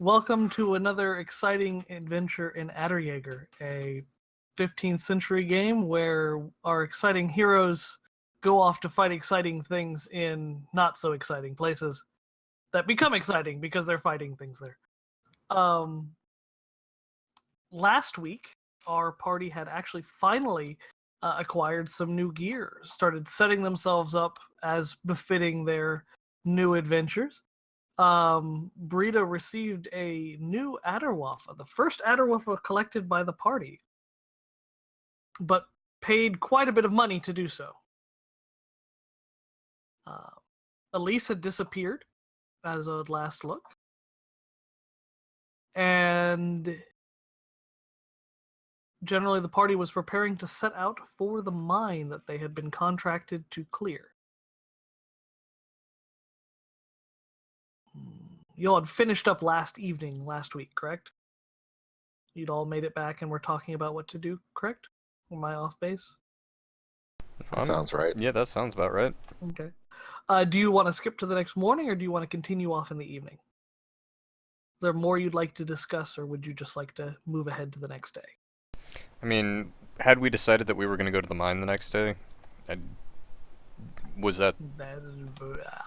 Welcome to another exciting adventure in Aderjaeger, a 15th century game where our exciting heroes go off to fight exciting things in not so exciting places that become exciting because they're fighting things there. Um, Last week, our party had actually finally acquired some new gear, started setting themselves up as befitting their new adventures. Brita received a new Aderwaffe, the first Aderwaffe collected by the party, but paid quite a bit of money to do so. Uh, Elise had disappeared as a last look, and generally the party was preparing to set out for the mine that they had been contracted to clear. You all had finished up last week, correct? You'd all made it back and were talking about what to do, correct? Am I off base? That sounds right. Yeah, that sounds about right. Okay. Do you want to skip to the next morning, or do you want to continue off in the evening? Is there more you'd like to discuss, or would you just like to move ahead to the next day? I mean, had we decided that we were going to go to the mine the next day? Was that...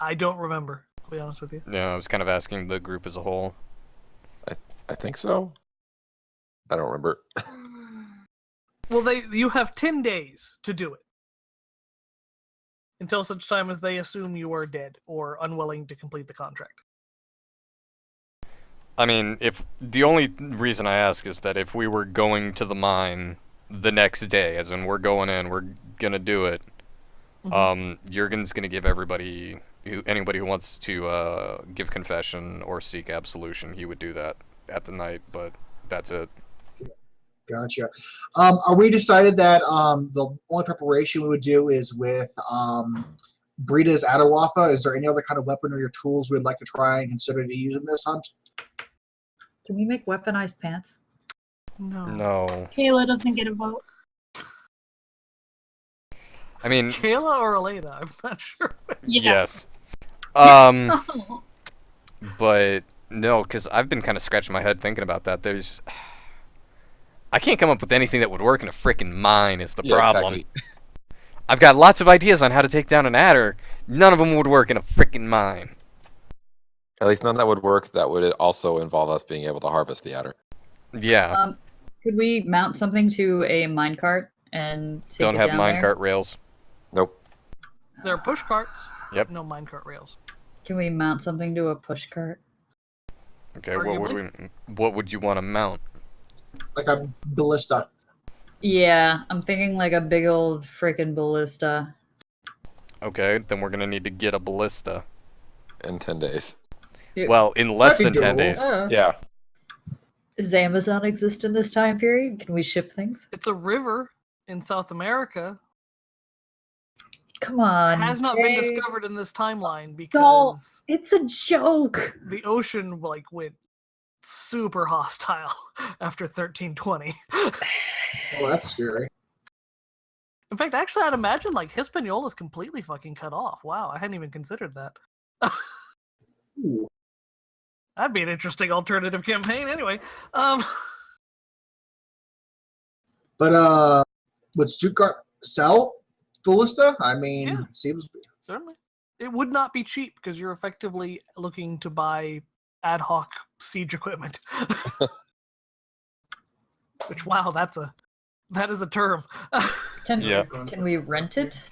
I don't remember, I'll be honest with you. Yeah, I was kind of asking the group as a whole. I think so. I don't remember. Well, you have 10 days to do it. Until such time as they assume you are dead or unwilling to complete the contract. I mean, if the only reason I ask is that if we were going to the mine the next day, as in we're going in, we're gonna do it, Jurgen's gonna give anybody who wants to give confession or seek absolution, he would do that at the night, but that's it. Gotcha. Are we decided that the only preparation we would do is with Brita's Aderwaffe? Is there any other kind of weaponry or tools we'd like to try and consider to use in this hunt? Can we make weaponized pants? No. Kayla doesn't get a vote. I mean... Kayla or Elena? I'm not sure. Yes. But no, because I've been kind of scratching my head thinking about that. I can't come up with anything that would work in a frickin' mine is the problem. Exactly. I've got lots of ideas on how to take down an adder. None of them would work in a frickin' mine. At least none that would work that would also involve us being able to harvest the adder. Yeah. Could we mount something to a minecart and take Don't it have down minecart rails. Nope. There are push carts. Yep. No minecart rails. Can we mount something to a push cart? Okay, what would you want to mount? Like a ballista. Yeah, I'm thinking like a big old freaking ballista. Okay, then we're gonna need to get a ballista. In 10 days. Well, in less than 10 doable. days. Yeah. Does Amazon exist in this time period? Can we ship things? It's a river in South America. Come on. Has not been Jay. discovered in this timeline No, because it's a joke. the ocean went super hostile after 1320. Oh, that's scary. In fact, actually, I'd imagine Hispaniola is completely fucking cut off. Wow, I hadn't even considered that. Ooh. That'd be an interesting alternative campaign. Anyway, But would Stuttgart sell ballista? I mean, Yeah. it seems. certainly, it would not be cheap because you're effectively looking to buy ad hoc siege equipment. Which, wow, that is a term. Yeah. Can we rent it?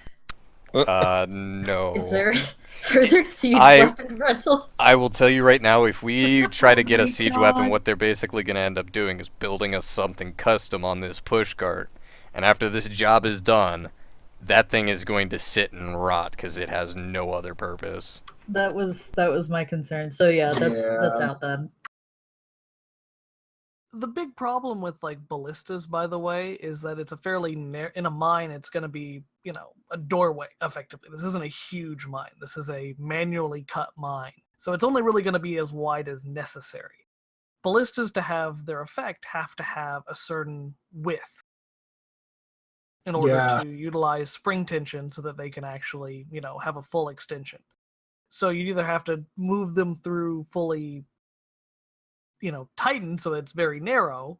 No. Are there siege I- weapon rentals? I will tell you right now, if we try to get Oh a my siege God. weapon, what they're basically going to end up doing is building us something custom on this pushcart. And after this job is done, that thing is going to sit and rot because it has no other purpose. That was my concern. So yeah, that's Yeah. out then. The big problem with ballistas, by the way, is that it's a fairly in a mine. It's going to be a doorway effectively. This isn't a huge mine. This is a manually cut mine, so it's only really going to be as wide as necessary. Ballistas, to have their effect, have to have a certain width in order Yeah. to utilize spring tension so that they can actually have a full extension. So you either have to move them through fully tightened so it's very narrow.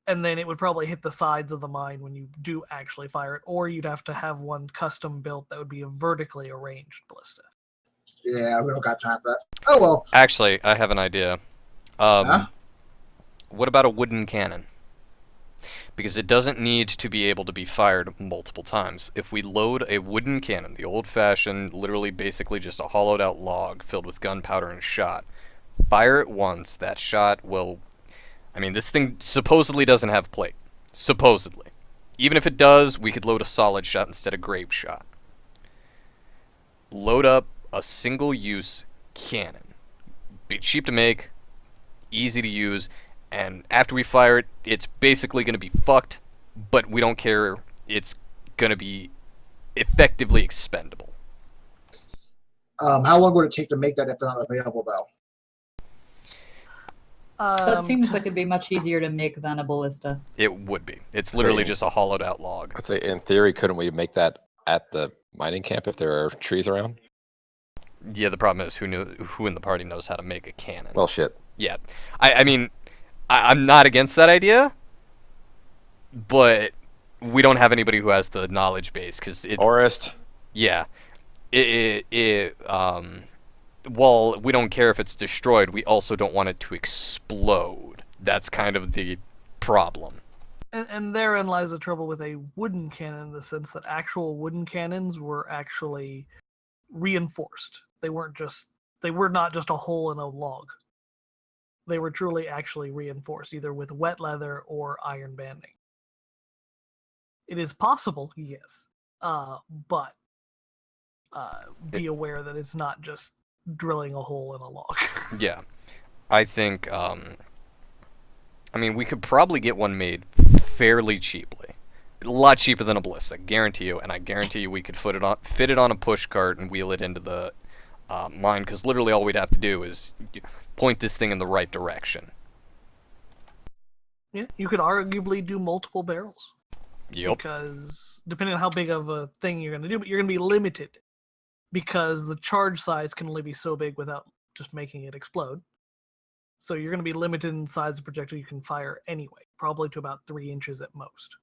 And then it would probably hit the sides of the mine when you do actually fire it, or you'd have to have one custom built that would be a vertically arranged ballista. Yeah, we don't got time for that. Oh well. Actually, I have an idea. Huh? What about a wooden cannon? Because it doesn't need to be able to be fired multiple times. If we load a wooden cannon, the old-fashioned, literally basically just a hollowed-out log filled with gunpowder and shot, fire it once, that shot will... I mean, this thing supposedly doesn't have plate. Supposedly. Even if it does, we could load a solid shot instead of grape shot. Load up a single-use cannon. Be cheap to make, easy to use, and after we fire it, it's basically going to be fucked, but we don't care. It's going to be effectively expendable. How long would it take to make that if they're not available, though? That seems like it'd be much easier to make than a ballista. It would be. It's literally just a hollowed out log. I'd say, in theory, couldn't we make that at the mining camp if there are trees around? Yeah, the problem is who in the party knows how to make a cannon. Well, shit. Yeah. I mean, I'm not against that idea, but we don't have anybody who has the knowledge base, because it... Forest. Yeah. While we don't care if it's destroyed, we also don't want it to explode. That's kind of the problem. And therein lies the trouble with a wooden cannon, in the sense that actual wooden cannons were actually reinforced. They were not just a hole in a log. They were truly actually reinforced, either with wet leather or iron banding. It is possible, yes, but be aware that it's not just drilling a hole in a log. Yeah. I think, I mean, we could probably get one made fairly cheaply. A lot cheaper than a ballista, guarantee you, and I guarantee you we could fit it on a push cart and wheel it into the mine, because literally all we'd have to do is point this thing in the right direction. Yeah, you could arguably do multiple barrels. Yep. Because depending on how big of a thing you're going to do, but you're going to be limited, because the charge size can only be so big without just making it explode. So you're going to be limited in the size of projectile you can fire anyway, probably to about 3 inches at most.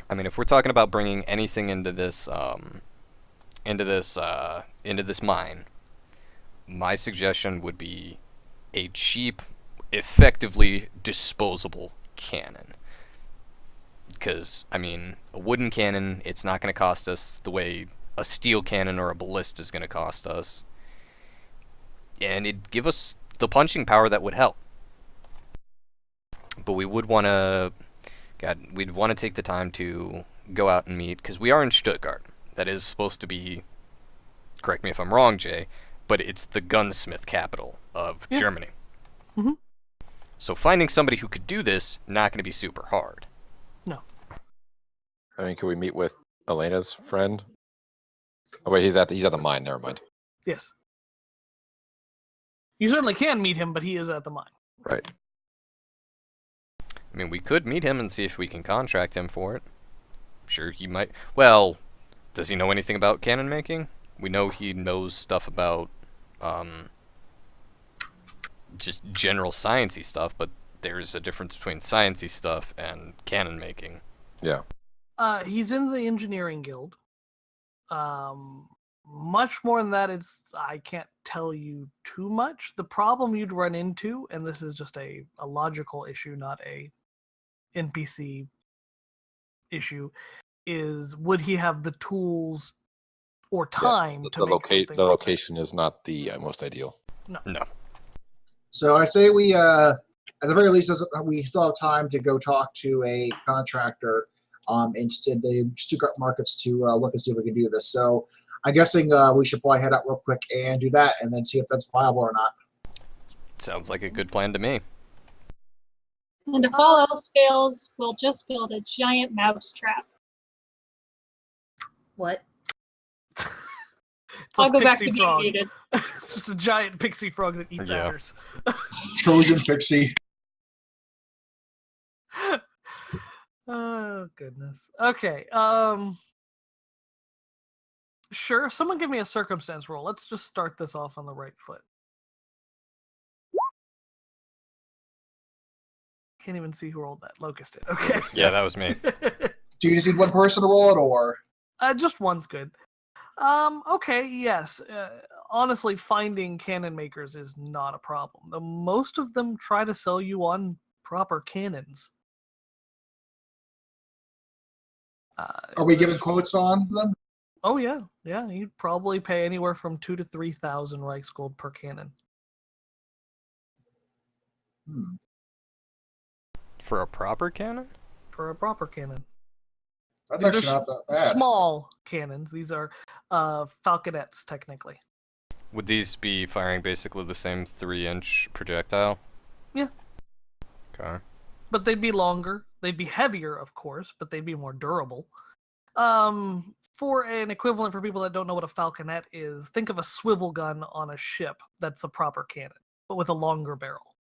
I mean, if we're talking about bringing anything into this mine, my suggestion would be a cheap, effectively disposable cannon. Because, I mean, a wooden cannon, it's not going to cost us the way a steel cannon or a ballista is going to cost us. And it'd give us the punching power that would help. But we would want to... we'd want to take the time to go out and meet, because we are in Stuttgart. That is supposed to be, correct me if I'm wrong, Jay, but it's the gunsmith capital of Germany. Mm-hmm. So finding somebody who could do this, not going to be super hard. No. I mean, could we meet with Elena's friend? Oh wait, he's at the mine. Never mind. Yes. You certainly can meet him, but he is at the mine. Right. I mean, we could meet him and see if we can contract him for it. I'm sure he might. Well, does he know anything about cannon making? We know he knows stuff about just general sciencey stuff, but there's a difference between sciencey stuff and cannon making. Yeah. He's in the engineering guild. Much more than that, I can't tell you too much. The problem you'd run into, and this is just a logical issue, not a NPC issue, is would he have the tools or time to make something the like that? location is not the most ideal. No. So I say we, at the very least, we still have time to go talk to a contractor in the Stuttgart markets to look and see if we can do this. So I'm guessing we should probably head out real quick and do that, and then see if that's viable or not. Sounds like a good plan to me. And if all else fails, we'll just build a giant mouse trap. What? It's a I'll go back to pixie being frog. muted. It's just a giant pixie frog that eats Yeah. adders. Trojan Pixie. Oh goodness. Okay. Sure. Someone give me a circumstance roll. Let's just start this off on the right foot. Can't even see who rolled that. Locust did. Okay. Yeah, that was me. Do you just need one person to roll it, or? Just one's good. Okay, yes. Honestly, finding cannon makers is not a problem. Most of them try to sell you on proper cannons. Are we giving quotes on them? Oh yeah, yeah. You'd probably pay anywhere from 2,000 to 3,000 Reichsgold per cannon. For a proper cannon? For a proper cannon. That's These actually are not that bad. small cannons. These are falconets, technically. Would these be firing basically the same 3-inch projectile? Yeah. Okay. But they'd be longer. They'd be heavier, of course, but they'd be more durable. For an equivalent for people that don't know what a falconet is, think of a swivel gun on a ship that's a proper cannon, but with a longer barrel.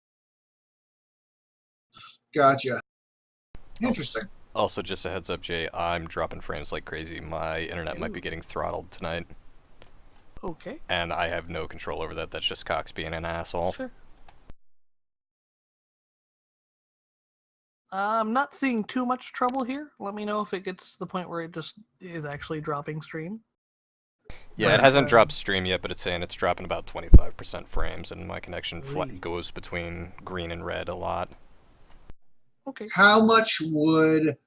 Gotcha. Interesting. Also, just a heads up, Jay, I'm dropping frames like crazy. My internet might be getting throttled tonight, Okay, and I have no control over that. That's just Cox being an asshole. sure. I'm not seeing too much trouble here. Let me know if it gets to the point where it just is actually dropping stream. Yeah, But, it hasn't dropped stream yet, but it's saying it's dropping about 25% frames, and my connection Really? goes between green and red a lot. Okay. How much would...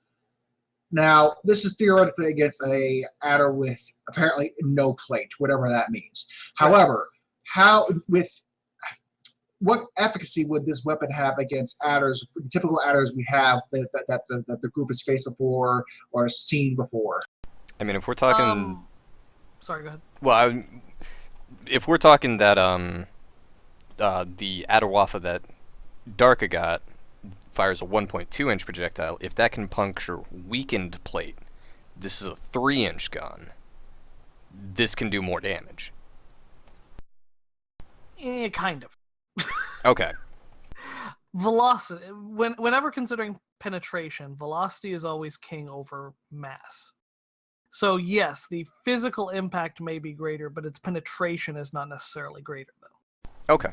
Now, this is theoretically against a adder with apparently no plate, whatever that means. Right. However, what efficacy would this weapon have against adders, the typical adders we have that the group has faced before or has seen before? I mean, if we're talking... Sorry, go ahead. Well, if we're talking that, the Aderjaeger that Darka got fires a 1.2-inch projectile, if that can puncture weakened plate, this is a 3-inch gun. This can do more damage. Kind of. Okay. Velocity. Whenever considering penetration, velocity is always king over mass. So yes, the physical impact may be greater, but its penetration is not necessarily greater, though. Okay.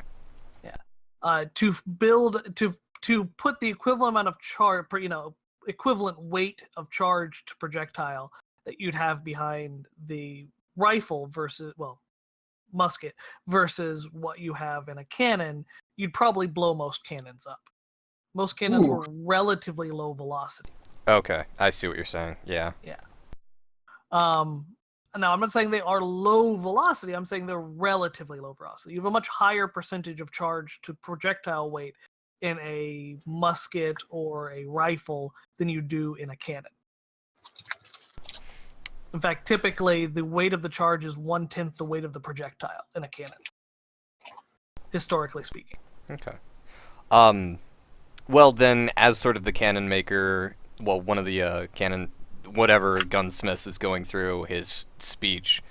Yeah. To put the equivalent amount of charge, equivalent weight of charged projectile that you'd have behind the rifle versus, musket versus what you have in a cannon, you'd probably blow most cannons up. Most cannons were relatively low velocity. Okay, I see what you're saying. Yeah. Yeah. Now, I'm not saying they are low velocity. I'm saying they're relatively low velocity. You have a much higher percentage of charge to projectile weight in a musket or a rifle than you do in a cannon. In fact, typically, the weight of the charge is 1/10 the weight of the projectile in a cannon, historically speaking. Okay. Well, then, as sort of the cannon maker, one of the whatever gunsmiths is going through his speech,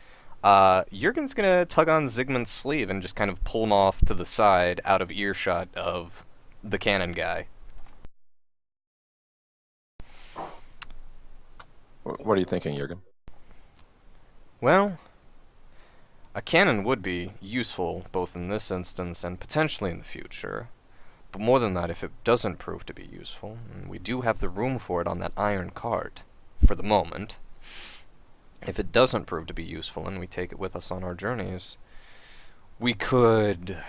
Jurgen's gonna tug on Zygmunt's sleeve and just kind of pull him off to the side, out of earshot of the cannon guy. What are you thinking, Jurgen? Well, a cannon would be useful both in this instance and potentially in the future. But more than that, if it doesn't prove to be useful, and we do have the room for it on that iron cart, for the moment, if it doesn't prove to be useful and we take it with us on our journeys, we could...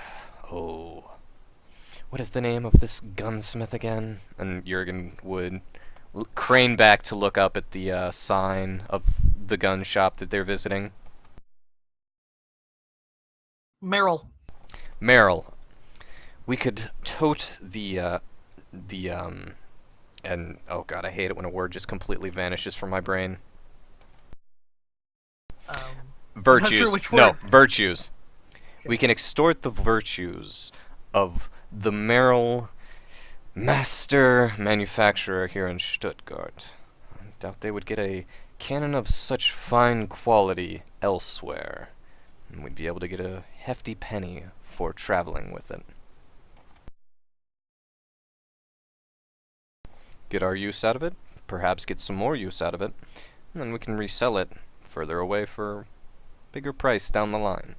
Oh... What is the name of this gunsmith again? And Jurgen would crane back to look up at the sign of the gun shop that they're visiting. Merrill. We could tote the and oh god, I hate it when a word just completely vanishes from my brain. Virtues. Not sure which No, word. virtues. We can extort the virtues of the Merrill master manufacturer here in Stuttgart. I doubt they would get a cannon of such fine quality elsewhere. And we'd be able to get a hefty penny for traveling with it. Get our use out of it, perhaps get some more use out of it, and then we can resell it further away for Bigger price down the line.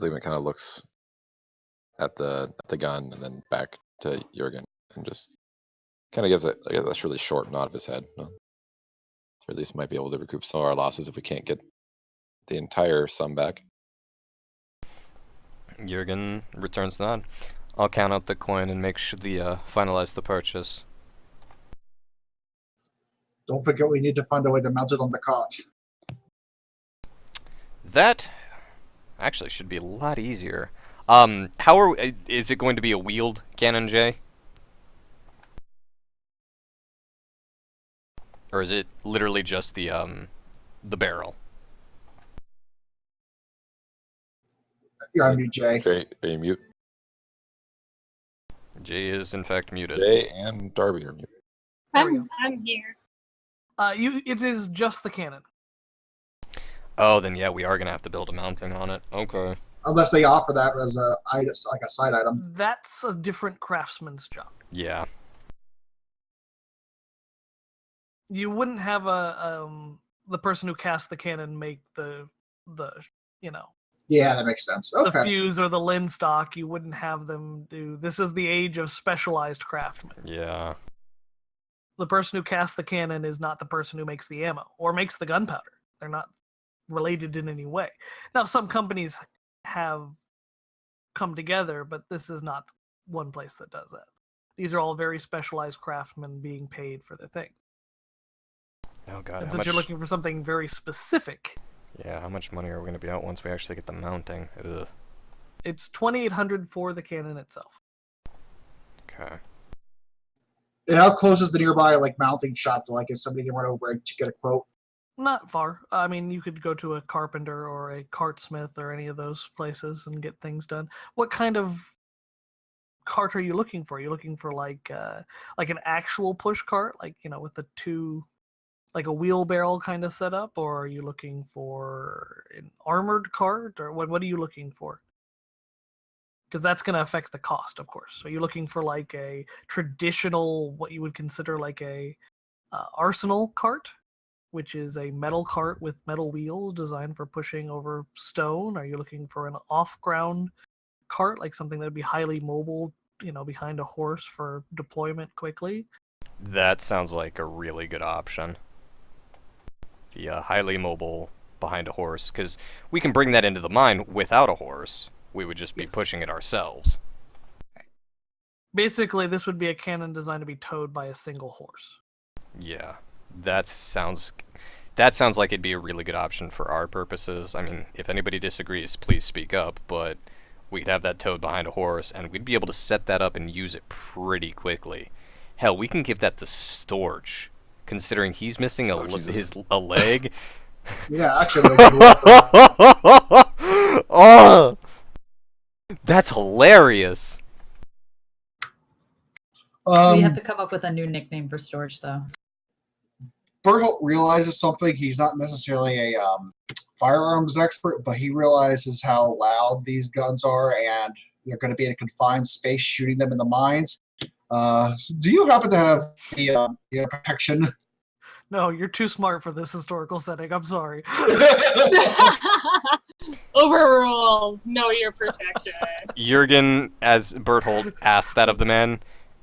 Zygmunt kind of looks at the gun and then back to Jurgen and just kind of gives it a really short nod of his head. Or at least might be able to recoup some of our losses if we can't get the entire sum back. Jurgen returns the nod. I'll count out the coin and make sure finalize the purchase. Don't forget we need to find a way to mount it on the cart. That actually should be a lot easier. Is it going to be a wheeled cannon, Jay? Or is it literally just the barrel? You're on mute, Jay. Jay, are you mute? Jay is in fact muted. Jay and Darby are mute. I'm here. It is just the cannon. Oh, then yeah, we are gonna have to build a mounting on it. Okay. Unless they offer that as a side item. That's a different craftsman's job. Yeah. You wouldn't have the person who casts the cannon make the Yeah, that makes sense. the Okay. fuse or the linstock. You wouldn't have them do. This is the age of specialized craftsmen. Yeah. The person who casts the cannon is not the person who makes the ammo or makes the gunpowder. They're not related in any way. Now, some companies have come together, but this is not one place that does that. These are all very specialized craftsmen being paid for the thing. Oh god. And How since much, you're looking for something very specific, yeah, how much money are we gonna be out once we actually get the mounting? Ugh. it's 2,800 for the cannon itself. Okay. And how close is the nearby mounting shop to if somebody can run over and to get a quote? Not far. I mean, you could go to a carpenter or a cartsmith or any of those places and get things done. What kind of cart are you looking for? Are you looking for like an actual push cart, with the two, like a wheelbarrow kind of setup, or are you looking for an armored cart, or what are you looking for? Because that's going to affect the cost, of course. So you're looking for like a traditional, what you would consider like a arsenal cart, which is a metal cart with metal wheels designed for pushing over stone? Are you looking for an off-ground cart, like something that would be highly mobile, behind a horse for deployment quickly? That sounds like a really good option. The highly mobile behind a horse, because we can bring that into the mine without a horse. We would just be pushing it ourselves. Basically, this would be a cannon designed to be towed by a single horse. Yeah, that sounds like it'd be a really good option for our purposes. I mean, if anybody disagrees, please speak up, but we could have that towed behind a horse, and we'd be able to set that up and use it pretty quickly. Hell, we can give that to Storch, considering he's missing a leg. Yeah, actually. Oh! That's hilarious. We have to come up with a new nickname for storage, though. Bertolt realizes something. He's not necessarily a firearms expert, but he realizes how loud these guns are, and they're going to be in a confined space shooting them in the mines. Do you happen to have the protection? No, you're too smart for this historical setting. I'm sorry. Overruled. Know your protection. Jurgen, as Berthold asked that of the man,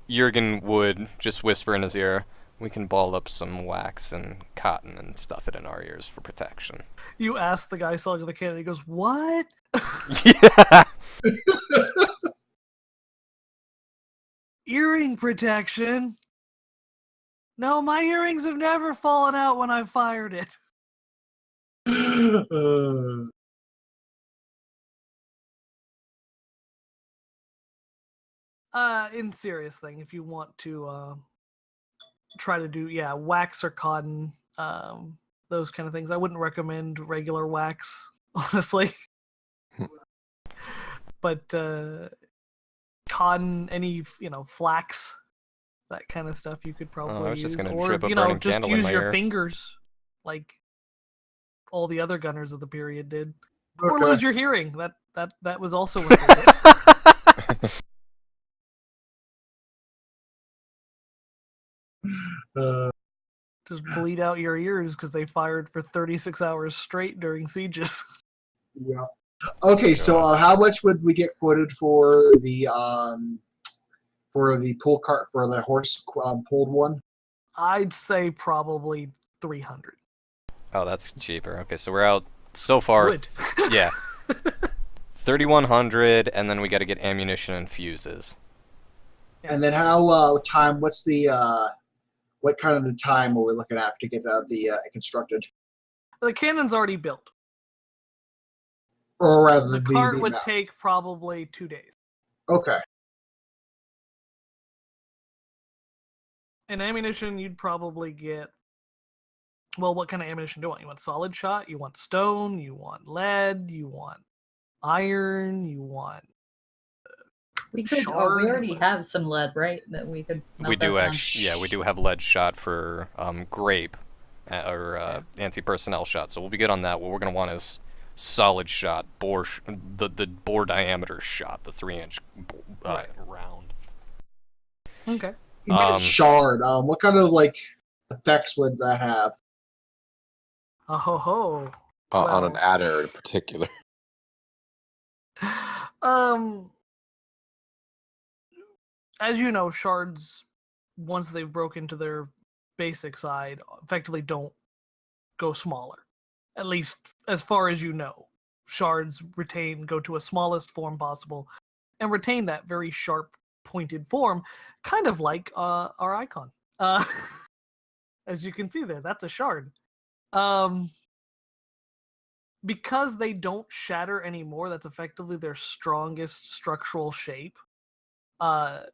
Jurgen would just whisper in his ear, "We can ball up some wax and cotton and stuff it in our ears for protection." You ask the guy selling the cannon, he goes, "What?" Yeah. Earring protection? No, my earrings have never fallen out when I fired it. In serious thing, if you want to try to do, wax or cotton, those kind of things, I wouldn't recommend regular wax, honestly. But cotton, any, flax, that kind of stuff you could probably I was use. just gonna Or, trip a burning just candle in use my your ear. fingers, like all the other gunners of the period did. Or Okay. lose your hearing. That was also what they did. Just bleed out your ears because they fired for 36 hours straight during sieges. Yeah. Okay, so how much would we get quoted for the pull cart for the horse pulled one? I'd say probably 300. Oh, that's cheaper. Okay, so we're out so far. Good. Yeah. 3,100, and then we got to get ammunition and fuses. And then how time? What's the what kind of the time are we looking at to get the constructed? The cannon's already built. Or rather, The cart would take probably 2 days. Okay. And ammunition, you'd probably get. Well, what kind of ammunition do you want? You want solid shot? You want stone? You want lead? You want iron? You want. We could. Oh, we already have some lead, right? That we could. We do actually. Yeah, we do have lead shot for grape or anti-personnel shot. So we'll be good on that. What we're gonna want is solid shot, the bore diameter shot, the 3-inch round. Okay. You get shard. What kind of effects would that have? Oh ho ho. On an adder in particular. As you know, shards, once they've broken to their basic side, effectively don't go smaller. At least as far as you know. Shards go to a smallest form possible, and retain that very sharp, pointed form, kind of like our icon. As you can see there, that's a shard. Because they don't shatter anymore, that's effectively their strongest structural shape.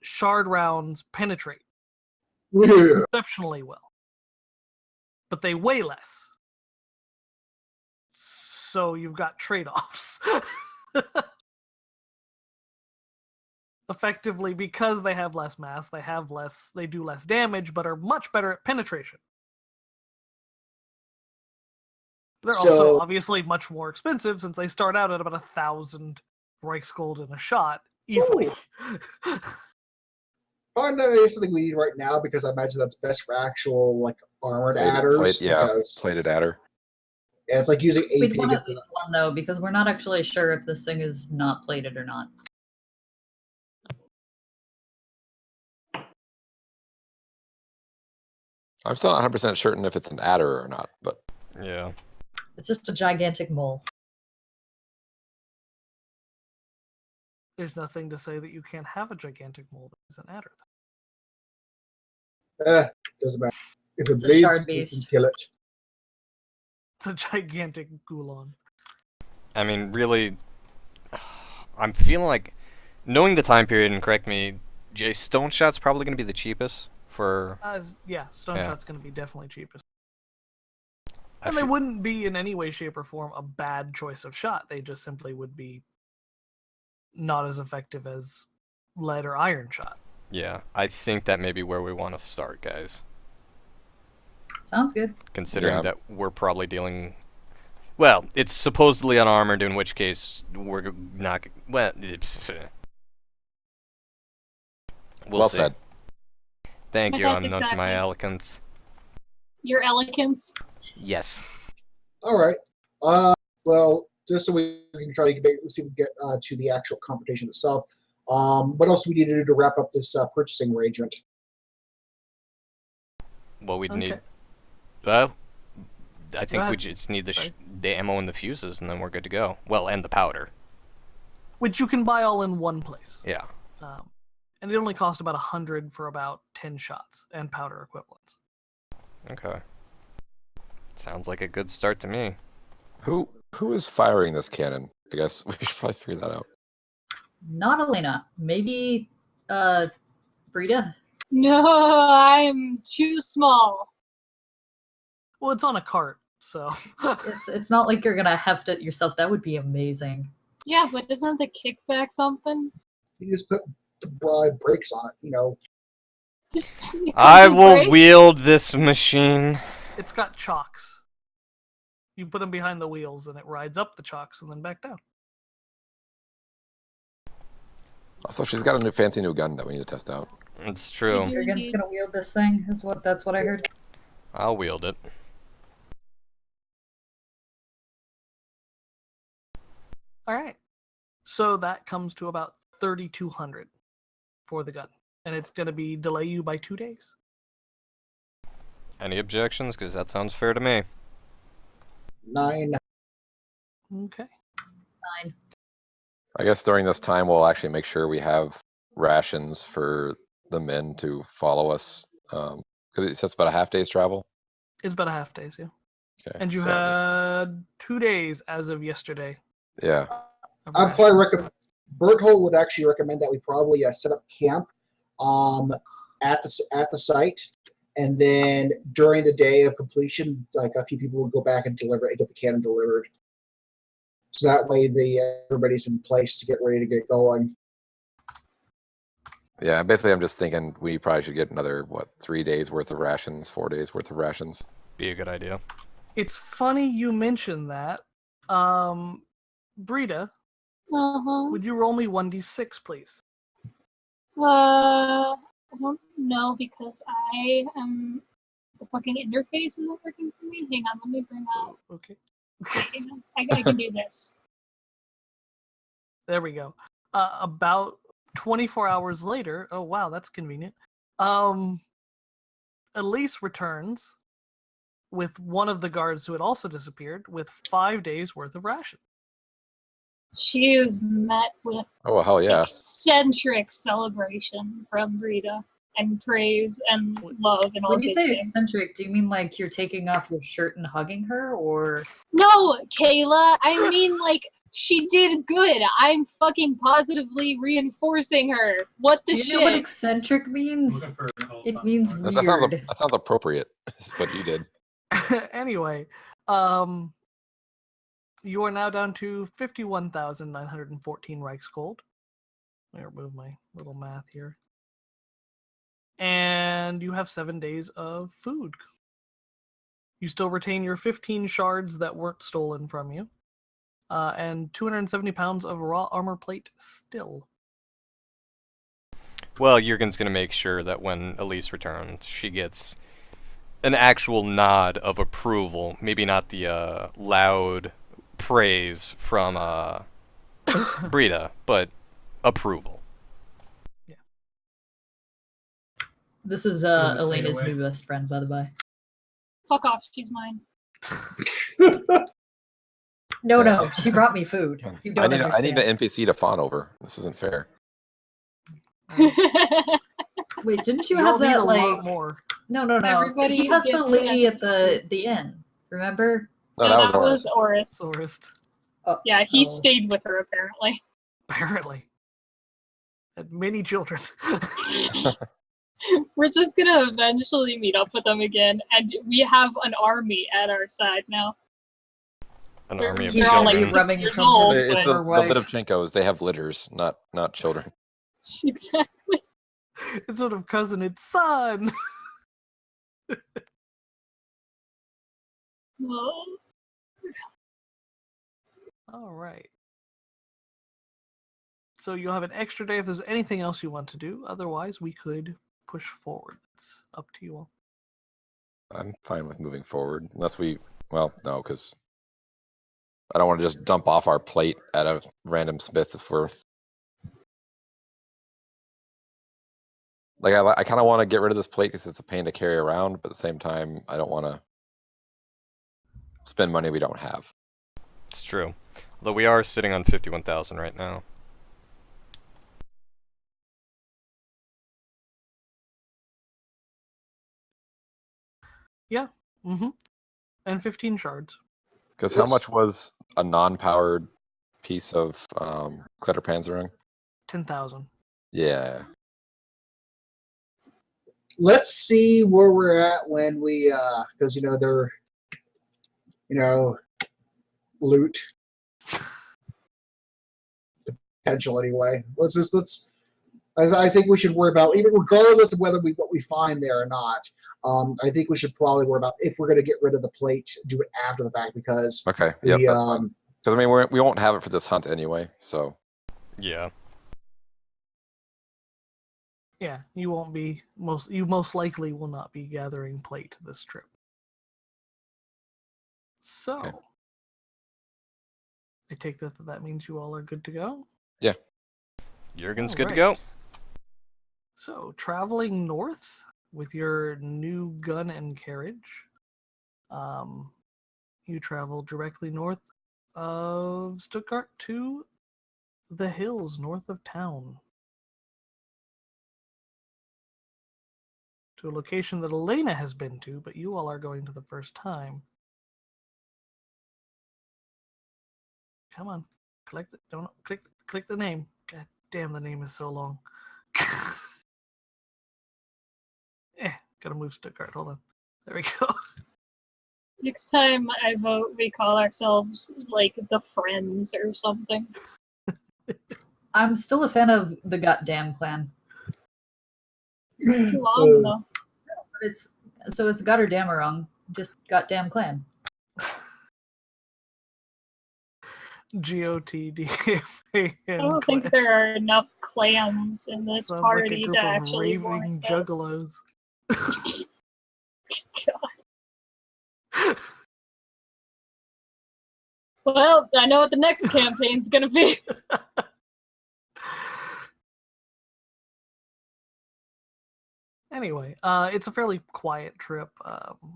Shard rounds penetrate exceptionally well, but they weigh less. So you've got trade-offs. Effectively, because they have less mass, they do less damage, but are much better at penetration. They're also obviously much more expensive since they start out at about 1,000 Reichsgold in a shot, easily. Probably not something we need right now because I imagine that's best for actual armored adders. Plated adder. Yeah, it's like using AP. We'd want at least one though, because we're not actually sure if this thing is not plated or not. I'm still not 100% certain if it's an adder or not, but yeah, it's just a gigantic mole. There's nothing to say that you can't have a gigantic mole that is an adder. Doesn't matter. If it's a shard beast. You can kill it. It's a gigantic Gulon. I mean, really, I'm feeling like, knowing the time period, and correct me, Jay, stone shot's probably going to be the cheapest for... Stone shot's going to be definitely cheapest. And they wouldn't be in any way, shape, or form a bad choice of shot. They just simply would be not as effective as lead or iron shot. Yeah, I think that may be where we want to start, guys. Sounds good. Considering that we're probably dealing... Well, it's supposedly unarmored, in which case we're not... Well see. Said. Thank you, I'm known for my exactly. eloquence. Your elegance. Yes. Alright. Well, just so we can try to see if we can get to the actual competition itself. What else do we need to do to wrap up this purchasing arrangement? Well, we'd need... I think we just need the ammo and the fuses, and then we're good to go. Well, and the powder. Which you can buy all in one place. Yeah. And it only cost about 100 for about 10 shots and powder equivalents. Okay. Sounds like a good start to me. Who is firing this cannon? I guess we should probably figure that out. Not Elena. Maybe, Brita? No, I'm too small. Well, it's on a cart, so... it's not like you're gonna heft it yourself. That would be amazing. Yeah, but isn't the kickback something? You just put the brakes on it, you know. I will wield this machine. It's got chocks. You put them behind the wheels, and it rides up the chocks and then back down. Also, she's got a fancy new gun that we need to test out. It's true. Jurgen's gonna wield this thing. That's what I heard. I'll wield it. All right. So that comes to about 3,200 for the gun, and it's going to be delay you by 2 days. Any objections? Because that sounds fair to me. 9. Okay. 9. I guess during this time we'll actually make sure we have rations for the men to follow us, because it says about a half day's travel. It's about a half days, yeah. Okay. And you so, had 2 days as of yesterday. yeah. of I'd probably rations. recommend. Berthold would actually recommend that we probably set up camp at the site, and then during the day of completion, like a few people would go back and deliver and get the cannon delivered. So that way, everybody's in place to get ready to get going. Yeah, basically I'm just thinking we probably should get another, 3 days worth of rations, 4 days worth of rations. Be a good idea. It's funny you mentioned that. Brita, would you roll me 1d6, please? I don't know because I am the fucking interface isn't working for me. Hang on, let me bring up. Okay. Hang on. I can do this. There we go. About 24 hours later, oh wow, that's convenient. Elise returns with one of the guards who had also disappeared with 5 days worth of rations. She is met with Oh, well, hell yeah. eccentric celebration from Brita and praise and love and all When you good say things. eccentric, do you mean like you're taking off your shirt and hugging her, or? No, Kayla, I mean like she did good. I'm fucking positively reinforcing her. What the Do you shit? know what eccentric means? It means weird. That sounds appropriate, is what you did. Anyway, you are now down to 51,914 Reichsgold. Let me remove my little math here. And you have 7 days of food. You still retain your 15 shards that weren't stolen from you. And 270 pounds of raw armor plate still. Well, Jurgen's going to make sure that when Elise returns, she gets an actual nod of approval. Maybe not the loud praise from Brita, but approval. Yeah. This is Slowly fade Elena's away. new best friend, by the way. Fuck off, she's mine. No, Yeah. no, she brought me food. You don't I need understand. an NPC to fawn over. This isn't fair. Wait, didn't you You'll have need that a like? lot more. No, no, no. Everybody He has the gets lady at NPC. the inn. Remember? No, No, that was Oris. Oris. Forest, Oh, Yeah, he oh. stayed with her apparently. apparently. Had many children. We're just gonna eventually meet up with them again, and we have an army at our side now. An They're- army of He's they're all gonna like be children. 6 rubbing years from old, his- It's but the wife. Litovchenkos. They have litters, not children. exactly. Instead of cousin, it's son. Well, All right. So you'll have an extra day if there's anything else you want to do. Otherwise, we could push forward. It's up to you all. I'm fine with moving forward, unless well, no, because I don't want to just dump off our plate at a random smith if we're like, I kind of want to get rid of this plate because it's a pain to carry around, but at the same time, I don't want to spend money we don't have. It's true. Although we are sitting on 51,000 right now. Yeah. Mm-hmm. And 15 shards. Because how Let's- much was a non-powered piece of Kletterpanzerung? 10,000. Yeah. Let's see where we're at when we, because they're, loot potential anyway. I think we should worry about, even regardless of whether what we find there or not. I think we should probably worry about if we're going to get rid of the plate, do it after the fact because Okay. Yep, we, that's fine. Because I mean, we won't have it for this hunt anyway, so. Yeah. Yeah, you won't be you most likely will not be gathering plate this trip. So, I take that means you all are good to go. Yeah. Jurgen's good to go. Alright. So, traveling north with your new gun and carriage, you travel directly north of Stuttgart to the hills north of town. To a location that Elena has been to, but you all are going to the first time. Come on, collect it. Don't click the name. God damn, the name is so long. Gotta move Stuttgart. Hold on. There we go. Next time I vote, we call ourselves like the Friends or something. I'm still a fan of the Goddamn Clan. It's too long though. But it's Goddamn wrong. Just Goddamn Clan. GOTDFAN. I don't think there are enough clans in this Sounds party like a group to of actually raving warrant that. juggalos. God. Well, I know what the next campaign's gonna be. Anyway, it's a fairly quiet trip.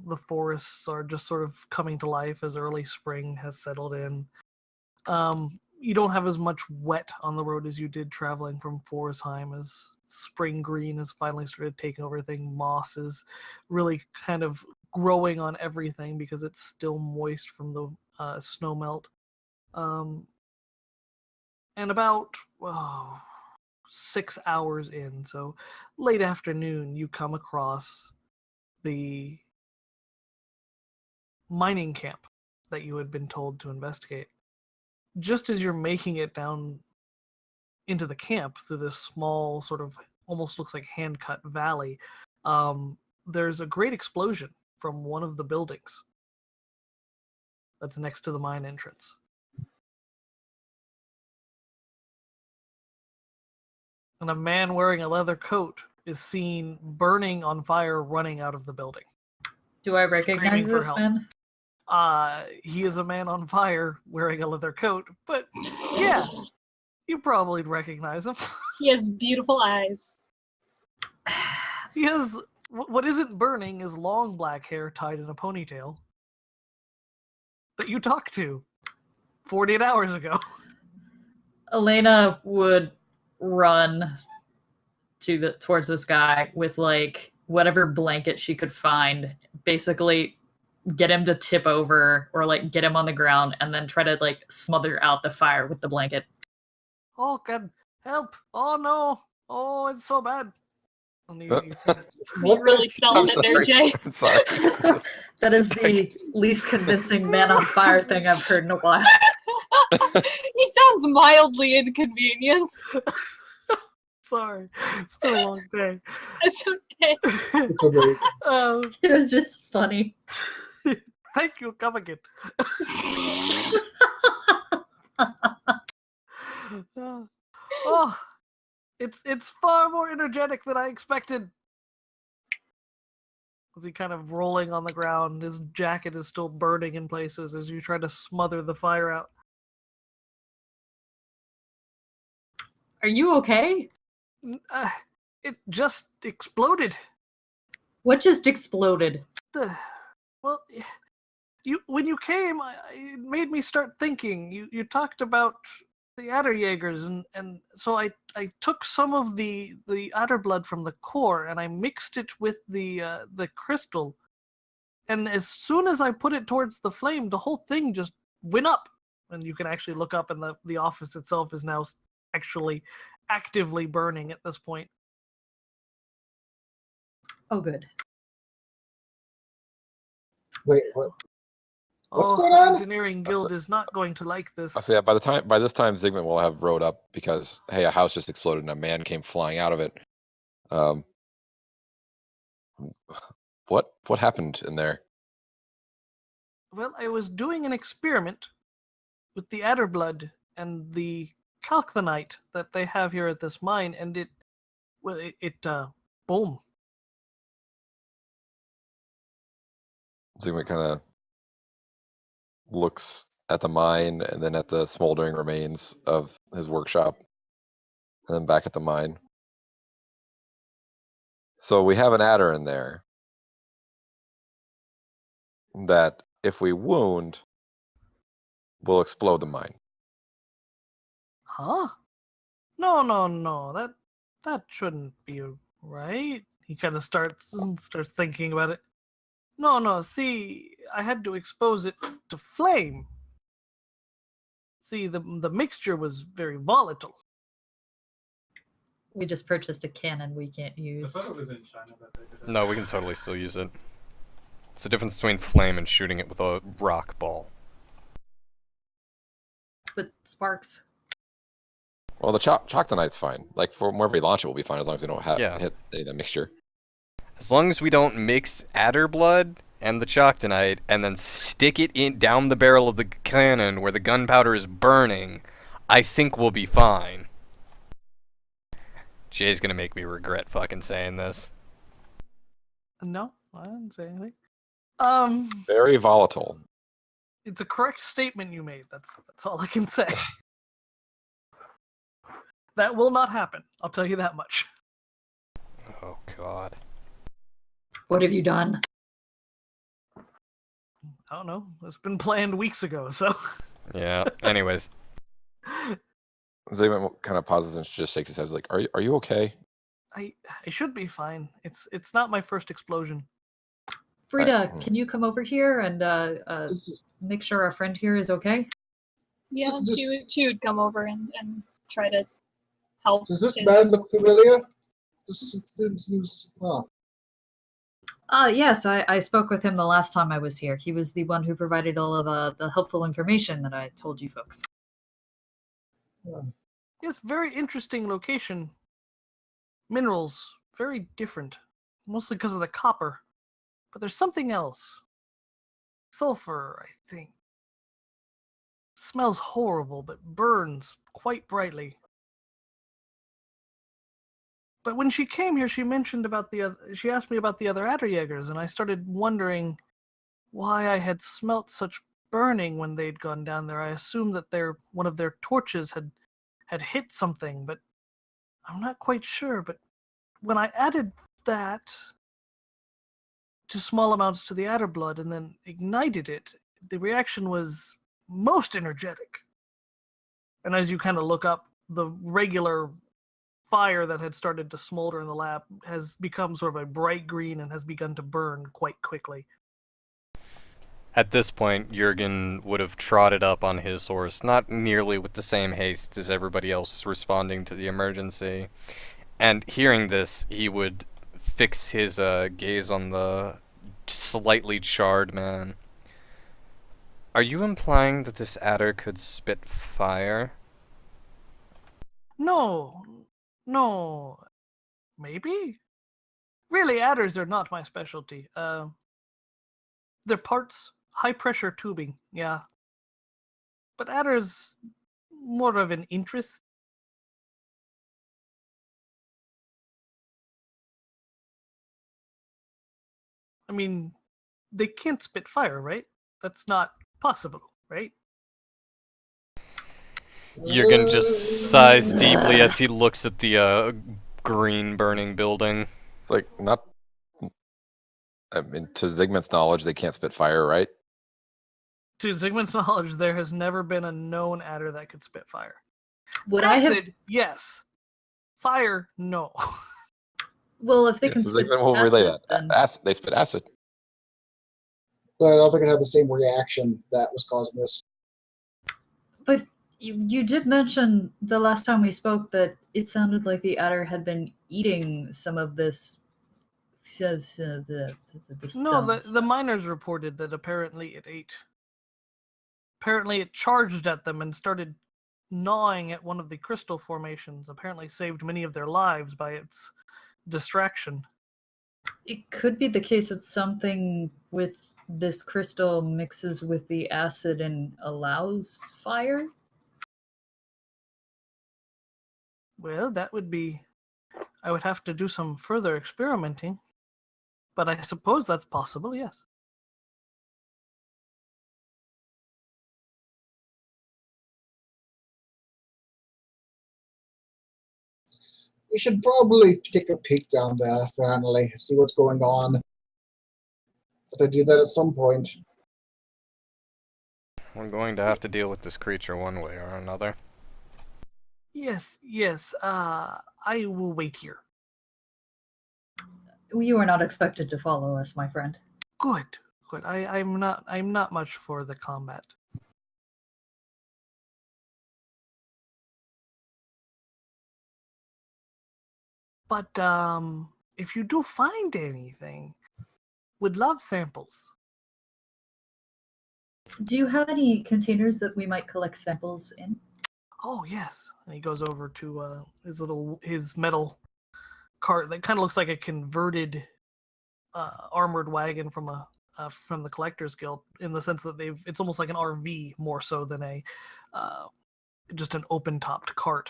The forests are just sort of coming to life as early spring has settled in. You don't have as much wet on the road as you did traveling from Forsheim, as spring green has finally started taking over everything. Moss is really kind of growing on everything because it's still moist from the snow melt. And about 6 hours in, so late afternoon, you come across the mining camp that you had been told to investigate. Just as you're making it down into the camp through this small, sort of almost looks like hand-cut valley, there's a great explosion from one of the buildings that's next to the mine entrance. And a man wearing a leather coat is seen burning on fire running out of the building. Do I recognize Screaming for this help. man? He is a man on fire wearing a leather coat, but yeah, you probably recognize him. He has beautiful eyes. He has what isn't burning is long black hair tied in a ponytail that you talked to 48 hours ago. Elena would run towards this guy with like whatever blanket she could find, basically get him to tip over or like get him on the ground and then try to like smother out the fire with the blanket. Oh God, help! Oh no! Oh, it's so bad. And you You really selling it there, Jay. I'm sorry. That is the least convincing man on fire thing I've heard in a while. He sounds mildly inconvenienced. sorry, it's been a long day. It's okay. It's okay. It was just funny. Thank you, come again. Oh, it's far more energetic than I expected. As he kind of rolling on the ground, his jacket is still burning in places as you try to smother the fire out. Are you okay? It just exploded. What just exploded? Well, when you came, it made me start thinking. You talked about the Aderjaegers, and so I took some of the adder blood from the core and I mixed it with the crystal, and as soon as I put it towards the flame, the whole thing just went up. And you can actually look up, and the office itself is now actually actively burning at this point. Oh, good. Wait, what? What's Oh, going the on? engineering guild is not going to like this. So yeah, by this time, Zygmunt will have rode up because hey, a house just exploded and a man came flying out of it. What happened in there? Well, I was doing an experiment with the adder blood and the calclinite that they have here at this mine, and it boom. Zygmunt kind of looks at the mine and then at the smoldering remains of his workshop, and then back at the mine. So we have an adder in there that, if we wound, will explode the mine. Huh? No. That shouldn't be right. He kind of starts thinking about it. No. See, I had to expose it to flame. See, the mixture was very volatile. We just purchased a cannon we can't use. I thought it was in China that they did that. No, we can totally still use it. It's the difference between flame and shooting it with a rock ball. With sparks. Well, the Choctonite's fine. Like, from wherever we launch it, will be fine as long as we don't Yeah. hit any of the mixture. As long as we don't mix adder blood and the Choctonite and then stick it in down the barrel of the cannon where the gunpowder is burning, I think we'll be fine. Jay's gonna make me regret fucking saying this. No, I didn't say anything. Very volatile. It's a correct statement you made. That's all I can say. That will not happen. I'll tell you that much. Oh god. What have you done? I don't know. It's been planned weeks ago, so. Yeah. Anyways. Zygmunt kind of pauses and just shakes his head. He's like, "Are you okay?" I should be fine. It's not my first explosion. Frida, Right. can you come over here and Does, make sure our friend here is okay? Yeah, This- she would come over and try to help. does this his- man look familiar? This seems well. Yes, I spoke with him the last time I was here. He was the one who provided all of the helpful information that I told you folks. Yes, very interesting location. Minerals, very different. Mostly because of the copper. But there's something else. Sulfur, I think. Smells horrible, but burns quite brightly. But when she came here, she mentioned about she asked me about the other Aderjaegers, and I started wondering why I had smelt such burning when they'd gone down there. I assumed that one of their torches had hit something, but I'm not quite sure. But when I added that to small amounts to the adder blood and then ignited it, the reaction was most energetic. And as you kind of look up, the regular fire that had started to smolder in the lab has become sort of a bright green and has begun to burn quite quickly. At this point, Jurgen would have trotted up on his horse, not nearly with the same haste as everybody else responding to the emergency. And hearing this, he would fix his gaze on the slightly charred man. Are you implying that this adder could spit fire? No. Maybe? Really, adders are not my specialty. They're parts high-pressure tubing, yeah. But adders, more of an interest. I mean, they can't spit fire, right? That's not possible, right? Jurgen just sighs deeply as he looks at the green burning building. It's like, not. I mean, to Zygmunt's knowledge, they can't spit fire, right? To Zygmunt's knowledge, there has never been a known adder that could spit fire. Would I have? Acid, yes. Fire, no. Well, if they Yeah, can so spit Zygmunt will relay acid, that. then Acid, they spit acid. But I don't think it had the same reaction that was causing this. But you did mention the last time we spoke that it sounded like the adder had been eating some of this. The No, stones. the miners reported that apparently it ate. Apparently it charged at them and started gnawing at one of the crystal formations. Apparently saved many of their lives by its distraction. It could be the case that something with this crystal mixes with the acid and allows fire. Well, that would be... I would have to do some further experimenting. But I suppose that's possible, yes. we should probably take a peek down there finally, see what's going on. But I do that at some point. We're going to have to deal with this creature one way or another. Yes, I will wait here. You are not expected to follow us, my friend. Good. I'm not much for the combat. But if you do find anything, would love samples. Do you have any containers that we might collect samples in? Oh yes. And he goes over to his metal cart that kind of looks like a converted armored wagon from the Collectors Guild, in the sense that it's almost like an RV more so than a just an open topped cart.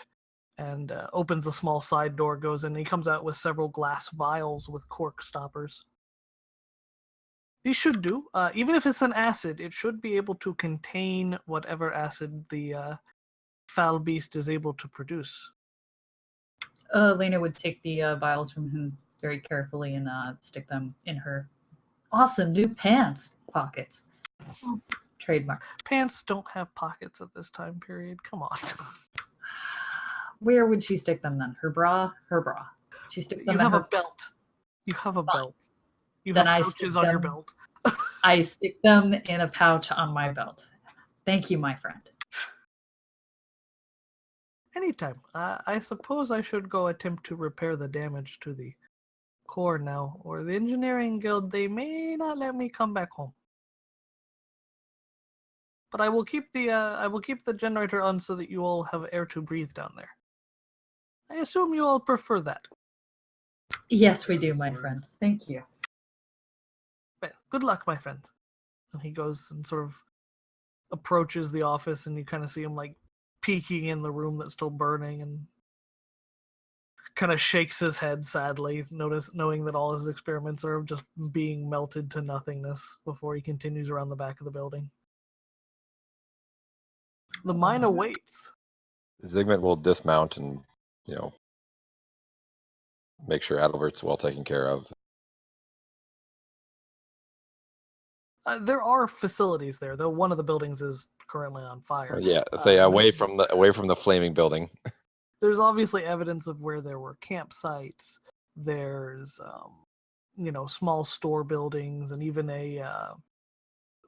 And opens a small side door, goes in, and he comes out with several glass vials with cork stoppers. These should do. Even if it's an acid, it should be able to contain whatever acid the foul beast is able to produce. Lena would take the vials from him very carefully and stick them in her awesome new pants pockets. Trademark. Pants don't have pockets at this time period. Come on. Where would she stick them then? Her bra? Her bra. She sticks them You in have her a belt. You have a Fine. belt. You Then have I pouches stick on your them- belt. I stick them in a pouch on my belt. Thank you, my friend. Anytime. I suppose I should go attempt to repair the damage to the core now, or the engineering guild, they may not let me come back home. But I will keep the generator on so that you all have air to breathe down there. I assume you all prefer that. Yes, we do, my friend. Thank you. Well, good luck, my friend. And he goes and sort of approaches the office, and you kind of see him like peeking in the room that's still burning, and kind of shakes his head sadly, knowing that all his experiments are just being melted to nothingness before he continues around the back of the building. The mine awaits. Zygmunt will dismount and, make sure Adalbert's well taken care of. There are facilities there, though one of the buildings is currently on fire. Well, yeah, say away from the flaming building. There's obviously evidence of where there were campsites. There's, small store buildings, and even a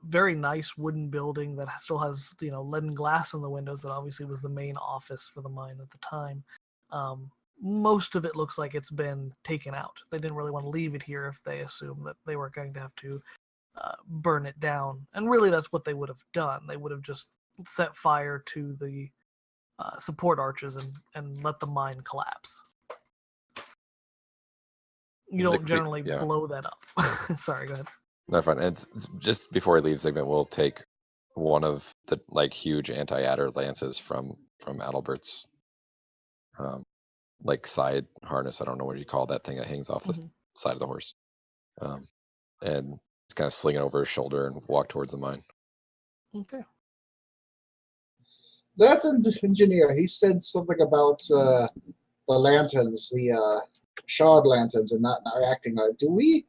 very nice wooden building that still has, leaden glass in the windows that obviously was the main office for the mine at the time. Most of it looks like it's been taken out. They didn't really want to leave it here if they assumed that they were going to have to burn it down. And really that's what they would have done. They would have just set fire to the support arches and let the mine collapse. You don't generally blow that up. Sorry, go ahead. No, fine. And it's just before he leaves, Zygmunt will take one of the huge anti-adder lances from Adalbert's side harness. I don't know what you call that thing that hangs off the side of the horse. And just kind of sling it over his shoulder and walk towards the mine. Okay. That engineer, he said something about the lanterns, the shard lanterns, and not reacting. Do we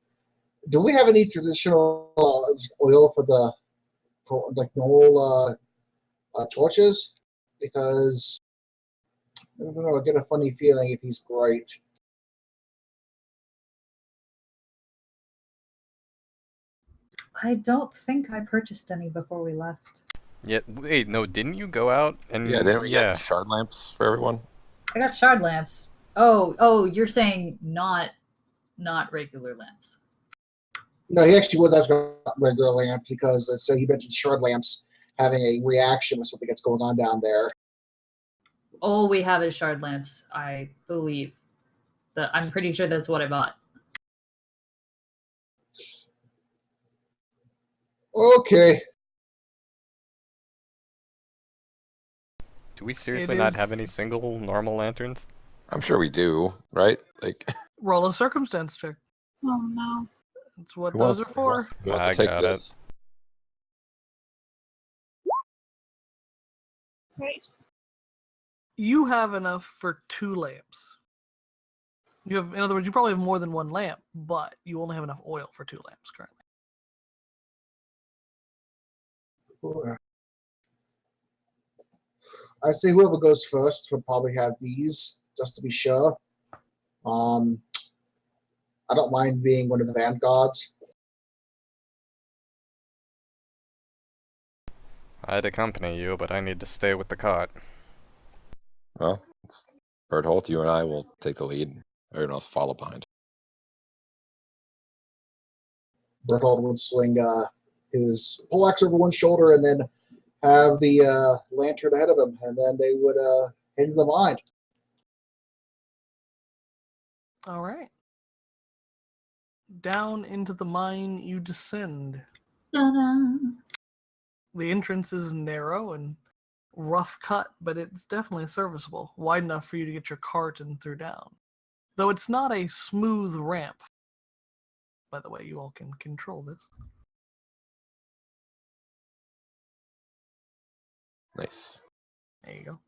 have any traditional oil for normal torches? Because I don't know, I get a funny feeling if he's bright. I don't think I purchased any before we left. Yeah, wait, no, didn't you go out and didn't we get shard lamps for everyone? I got shard lamps. Oh, you're saying not regular lamps. No, he actually was asking about regular lamps because so he mentioned shard lamps having a reaction with something that's going on down there. All we have is shard lamps, I believe. I'm pretty sure that's what I bought. Okay. Do we seriously not have any single normal lanterns? I'm sure we do, right? Roll a circumstance check. Oh no. That's what those are for. Who wants I to take got this? Christ. You have enough for 2 lamps. You have, in other words, you probably have more than one lamp, but you only have enough oil for 2 lamps currently. I say whoever goes first would probably have these, just to be sure. I don't mind being one of the vanguards. I'd accompany you, but I need to stay with the cot. Well, it's Berthold, you and I will take the lead. Everyone else follow behind. Berthold would sling his poleaxe over one shoulder and then have the lantern ahead of him, and then they would head into the mine. All right. Down into the mine you descend. Ta-da. The entrance is narrow and rough cut, but it's definitely serviceable, wide enough for you to get your cart and through down. Though it's not a smooth ramp. By the way, you all can control this. Nice. There you go.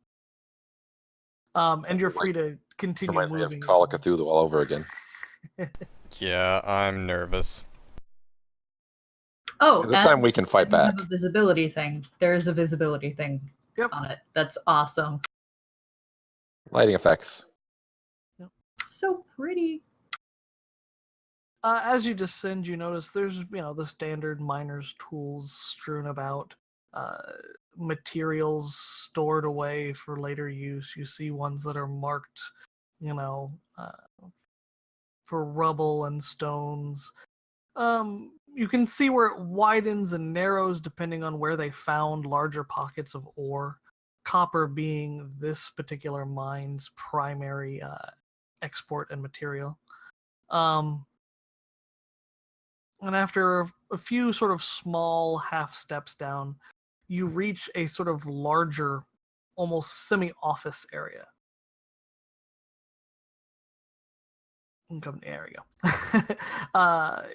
And you're free to This continue reminds me of moving. Call of Cthulhu all over again. Yeah, I'm nervous. Oh, This and time we can fight we have back. a visibility thing. There is a visibility thing Yep. on it. That's awesome. Lighting effects. So pretty. As you descend, you notice there's, the standard miner's tools strewn about, materials stored away for later use. You see ones that are marked, for rubble and stones. You can see where it widens and narrows depending on where they found larger pockets of ore. Copper being this particular mine's primary export and material. And after a few sort of small half steps down, you reach a sort of larger, almost semi-office area. There we go.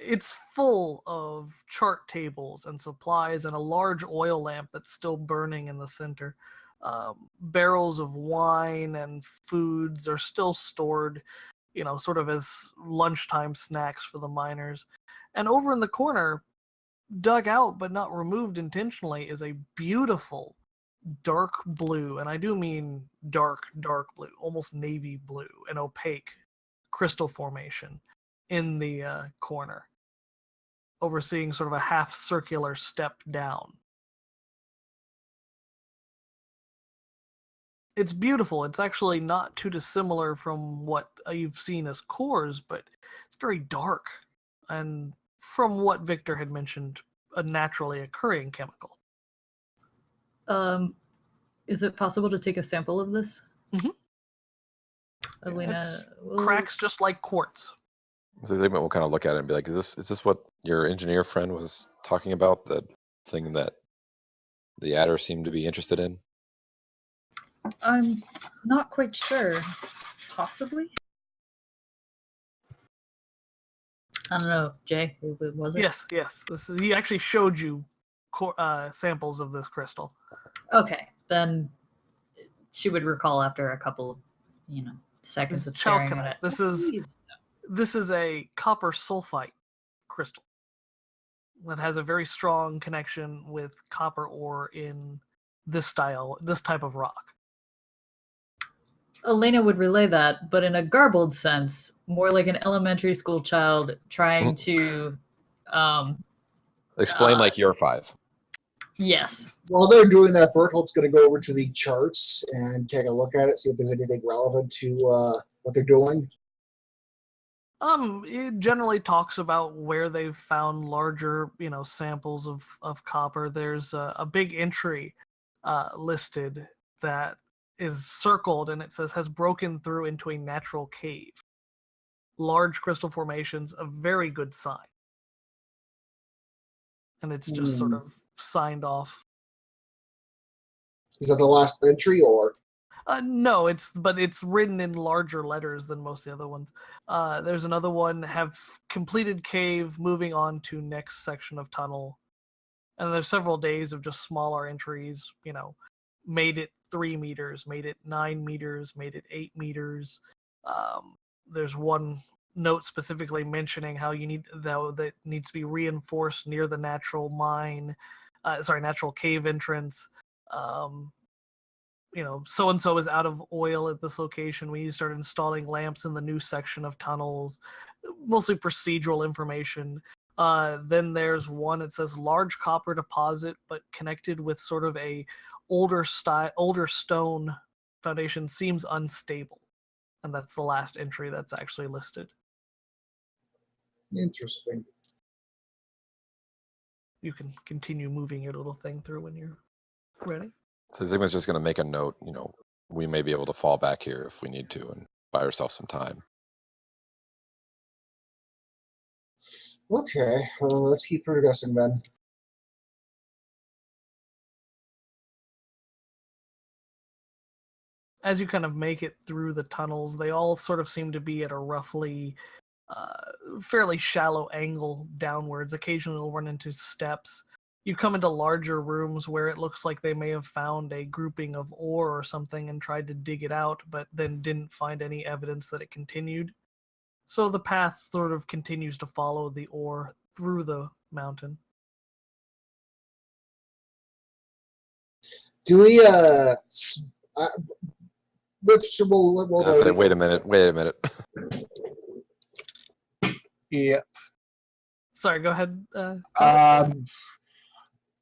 It's full of chart tables and supplies and a large oil lamp that's still burning in the center. Barrels of wine and foods are still stored, sort of as lunchtime snacks for the miners. And over in the corner, dug out but not removed intentionally, is a beautiful dark blue, and I do mean dark blue, almost navy blue, an opaque crystal formation in the corner, overseeing sort of a half circular step down. It's beautiful. It's actually not too dissimilar from what you've seen as cores, but it's very dark. And from what Victor had mentioned, a naturally occurring chemical. Is it possible to take a sample of this? Mhm. Elena, Cracks just like quartz. So Zygmunt will kind of look at it and be like, is this what your engineer friend was talking about? The thing that the adder seemed to be interested in? I'm not quite sure. Possibly? I don't know, Jay, was it? Yes. He actually showed you samples of this crystal. Okay, then she would recall after a couple of, seconds of staring at it. This is a copper sulfite crystal that has a very strong connection with copper ore in this type of rock. Elena would relay that, but in a garbled sense, more like an elementary school child trying to Explain like you're 5. Yes. While they're doing that, Berthold's going to go over to the charts and take a look at it, see if there's anything relevant to what they're doing. It generally talks about where they've found larger, samples of copper. There's a big entry listed that is circled, and it says has broken through into a natural cave. Large crystal formations, a very good sign. And it's just sort of signed off. Is that the last entry, or? No, it's written in larger letters than most of the other ones. There's another one, have completed cave, moving on to next section of tunnel. And there's several days of just smaller entries, made it 3 meters, made it 9 meters, made it 8 meters. there's one note specifically mentioning how you need that needs to be reinforced near the natural natural cave entrance. So and so is out of oil at this location. We need to start installing lamps in the new section of tunnels. Mostly procedural information. Then there's one that says large copper deposit, but connected with sort of a older stone foundation seems unstable, and that's the last entry that's actually listed. Interesting. You can continue moving your little thing through when you're ready. So Zigma's just going to make a note, we may be able to fall back here if we need to and buy ourselves some time. Okay, well, let's keep progressing then. As you kind of make it through the tunnels, they all sort of seem to be at a roughly fairly shallow angle downwards. Occasionally you'll run into steps. You come into larger rooms where it looks like they may have found a grouping of ore or something and tried to dig it out, but then didn't find any evidence that it continued. So the path sort of continues to follow the ore through the mountain. Do we, Wait a minute. Yeah. Sorry, go ahead. I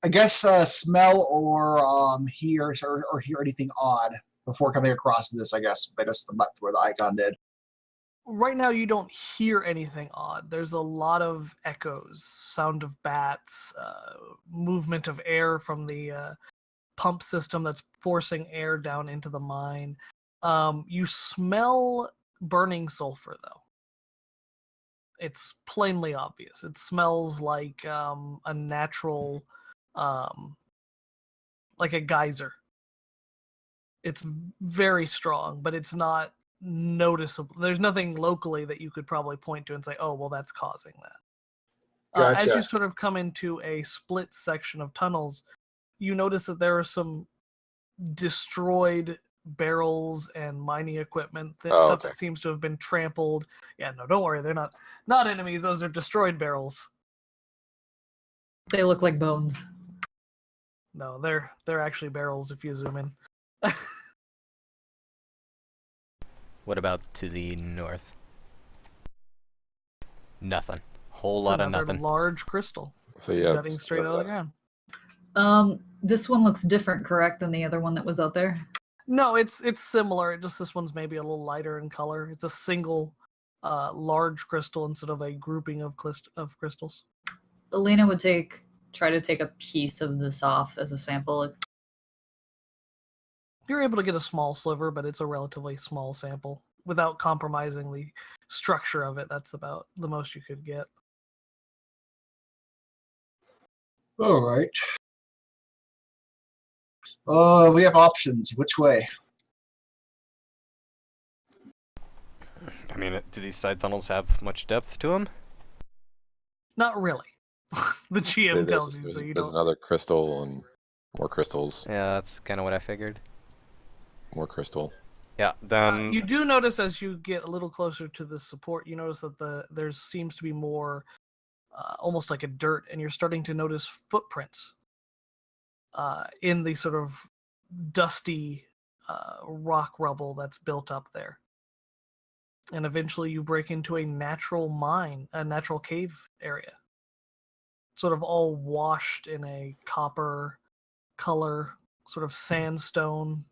guess smell or hear or hear anything odd before coming across this. I guess minus the where the icon did. Right now, you don't hear anything odd. There's a lot of echoes, sound of bats, movement of air from the pump system that's forcing air down into the mine. You smell burning sulfur, though. It's plainly obvious. It smells like a natural, like a geyser. It's very strong, but it's not noticeable. There's nothing locally that you could probably point to and say, oh, well, that's causing that. Gotcha. As you sort of come into a split section of tunnels, you notice that there are some destroyed barrels and mining equipment, stuff that seems to have been trampled. Yeah, no, don't worry. They're not enemies. Those are destroyed barrels. They look like bones. No, they're actually barrels if you zoom in. What about to the north? Nothing. Whole It's lot of another nothing. large crystal So yeah, jutting straight out of the ground. This one looks different, correct, than the other one that was out there? No, it's similar. Just this one's maybe a little lighter in color. It's a single large crystal instead of a grouping of crystals. Elena would try to take a piece of this off as a sample. You're able to get a small sliver, but it's a relatively small sample without compromising the structure of it. That's about the most you could get. All right. We have options. Which way? I mean, do these side tunnels have much depth to them? Not really. The GM tells you, so you There's don't. another crystal and more crystals, Yeah, that's kind of what I figured. more crystal. Yeah, then You do notice as you get a little closer to the support, you notice that there seems to be more, almost like a dirt, and you're starting to notice footprints in the sort of dusty rock rubble that's built up there. And eventually you break into a natural mine, a natural cave area. Sort of all washed in a copper color, sort of sandstone,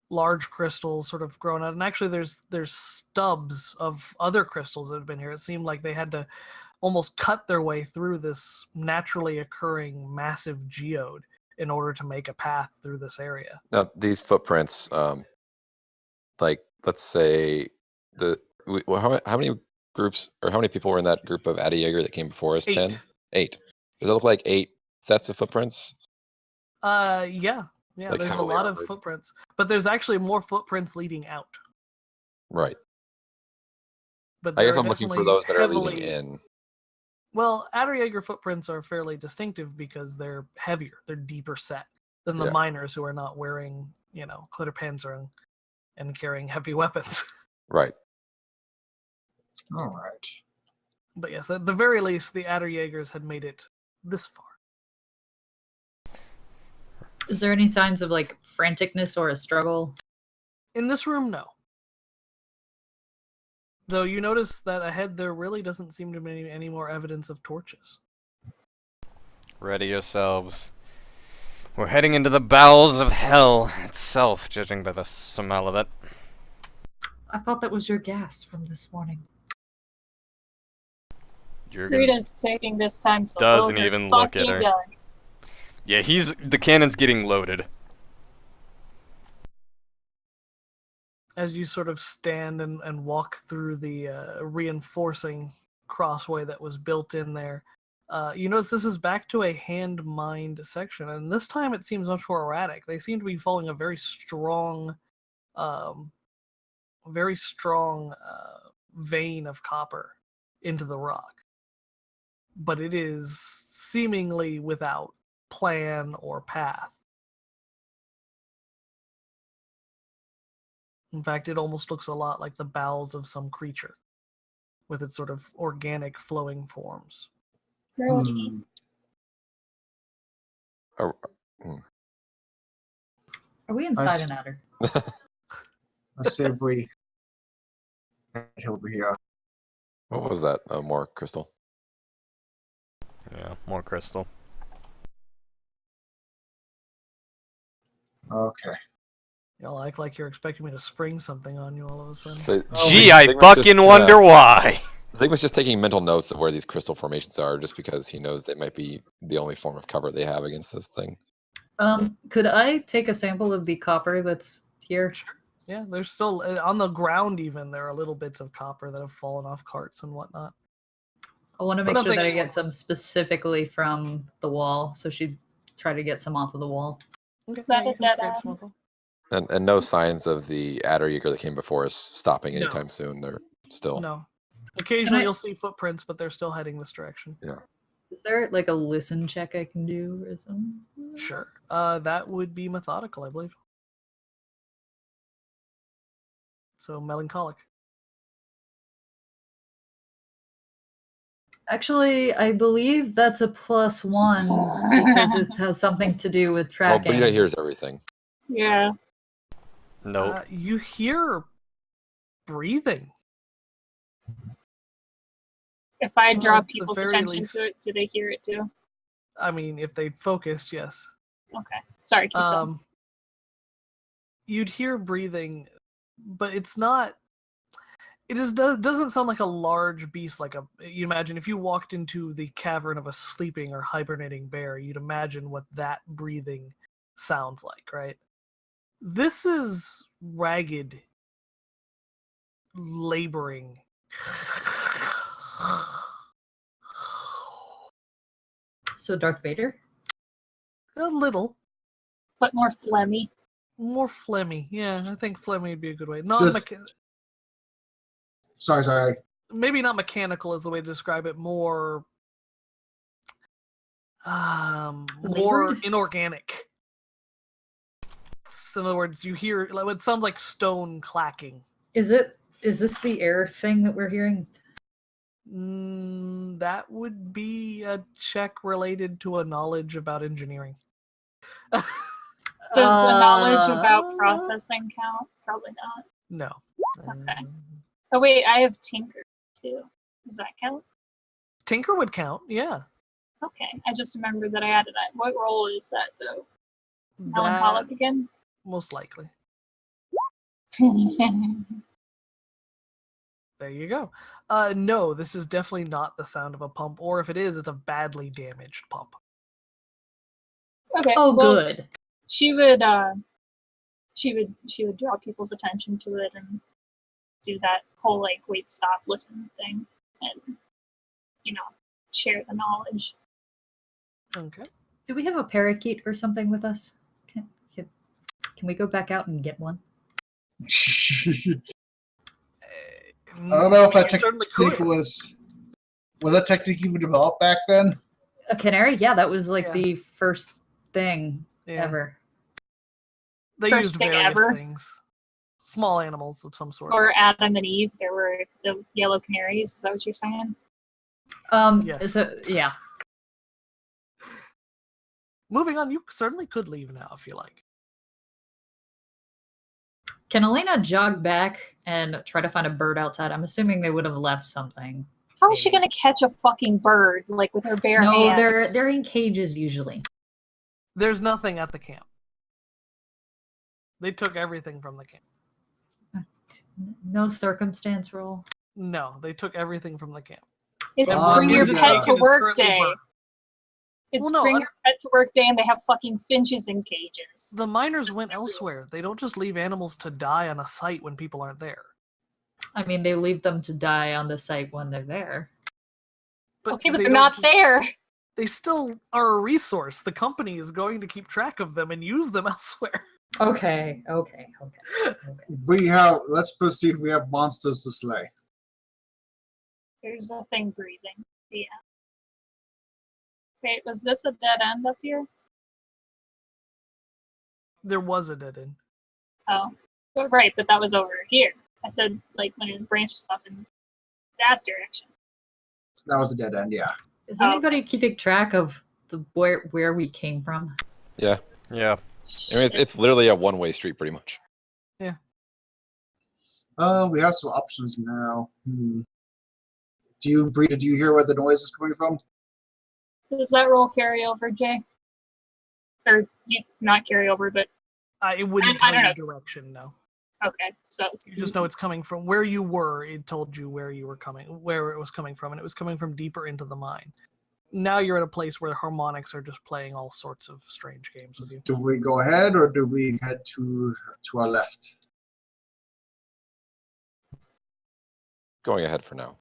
large crystals sort of grown out. And actually there's stubs of other crystals that have been here. It seemed like they had to almost cut their way through this naturally occurring massive geode in order to make a path through this area. Now these footprints, like let's say how many groups or how many people were in that group of Aderjaeger that came before us? 8. 10? 8. Does it look like 8 sets of footprints? Yeah, Like there's a heavily lot of armored. footprints, but there's actually more footprints leading out. Right. But I guess they're I'm looking for definitely those that are leading heavily- in. Well, Aderjaeger footprints are fairly distinctive because they're heavier, they're deeper set than the Yeah. miners who are not wearing, Klitterpanzer and carrying heavy weapons. Right. All right. But yes, at the very least, the Aderjaegers had made it this far. Is there any signs of like franticness or a struggle? In this room, no. Though you notice that ahead there really doesn't seem to be any more evidence of torches. Ready yourselves. We're heading into the bowels of hell itself, judging by the smell of it. I thought that was your gas from this morning. Rita's taking this time to Doesn't load her even look at fucking her. gun. Yeah, the cannon's getting loaded. As you sort of stand and walk through the reinforcing crossway that was built in there, you notice this is back to a hand-mined section, and this time it seems much more erratic. They seem to be following a very strong vein of copper into the rock. But it is seemingly without plan or path. In fact, it almost looks a lot like the bowels of some creature, with its sort of organic flowing forms. Hmm. Oh, Are we inside an adder? Let's see if we get over here. what was that? More crystal. Yeah, more crystal. Okay. Y'all act like you're expecting me to spring something on you all of a sudden. So, Gee, I Sigma's fucking just, wonder why. Sigma's just taking mental notes of where these crystal formations are, just because he knows they might be the only form of cover they have against this thing. Could I take a sample of the copper that's here? Yeah, there's still on the ground. Even there are little bits of copper that have fallen off carts and whatnot. I want to make But sure that I nothing- get some specifically from the wall, so she'd try to get some off of the wall. Is that you a can dead scrape end? some of them. And no signs of the Aderjaeger that came before us stopping No. anytime soon. They're still. No. Occasionally I- you'll see footprints, but they're still heading this direction. Is there like a listen check I can do or something? Sure. That would be methodical, I believe. So melancholic. Actually, I believe that's a +1 because it has something to do with Well, tracking. Brita hears everything. Yeah. Nope. You hear breathing. If I draw at the people's very attention least. to it, do they hear it too? I mean, if they focused, yes. Okay. Sorry, keep going. You'd hear breathing, but it's not. It doesn't sound like a large beast. You imagine if you walked into the cavern of a sleeping or hibernating bear, you'd imagine what that breathing sounds like, right? This is ragged, laboring. So Darth Vader? A little. But more phlegmy. More phlegmy. Yeah, I think phlegmy would be a good way. Not Just- Sorry. maybe not mechanical is the way to describe it. More Labored? inorganic. So in other words, you hear it sounds like stone clacking. Is this the air thing that we're hearing? That would be a check related to a knowledge about engineering. Does a knowledge about processing count? Probably not. No. Okay. Oh wait, I have Tinker too. Does that count? Tinker would count, yeah. Okay, I just remembered that I added that. What role is that though? Melancholic That, again? most likely. There you go. No, this is definitely not the sound of a pump, or if it is, it's a badly damaged pump. Okay. Oh, well, good. She would draw people's attention to it and do that whole like wait, stop, listen thing, and share the knowledge. Okay. Do we have a parakeet or something with us? Can we go back out and get one? I don't know if that You certainly could. technique was that technique even developed back then? A canary? Yeah, that was like Yeah. the first thing Yeah. ever. They First used thing various ever. things. small animals of some sort. Or Adam and Eve, there were the yellow canaries. Is that what you're saying? Yes. So, yeah. Moving on, you certainly could leave now if you like. Can Elena jog back and try to find a bird outside? I'm assuming they would have left something. How is she Maybe. gonna catch a fucking bird like with her bare No, hands? they're in cages usually. There's nothing at the camp. They took everything from the camp. No circumstance roll. No, they took everything from the camp. It's Oh, bring your music pet shop. to It is work currently day. burnt. It's Well, no, bring your pet to work day, and they have fucking finches in cages. The miners went elsewhere. They don't just leave animals to die on a site when people aren't there. I mean, they leave them to die on the site when they're there. Okay, but they they're don't not just- there. They still are a resource. The company is going to keep track of them and use them elsewhere. Okay. Let's proceed. We have monsters to slay. There's a thing breathing. Yeah. Wait, was this a dead end up here? There was a dead end. Oh, well, right, but that was over here. I said, like, when it branches off in that direction. That was a dead end, yeah. Is Oh. anybody keeping track of where we came from? Yeah. I mean, it's literally a one-way street, pretty much. We have some options now. Brita, do you hear where the noise is coming from? Does that roll carry over, Jay? Or not carry over, but It wouldn't I tell don't you know. direction, no. okay. So You just know it's coming from where you were. It told you where you were coming, where it was coming from, and it was coming from deeper into the mine. Now you're at a place where harmonics are just playing all sorts of strange games with you. Do we go ahead or do we head to our left? Going ahead for now.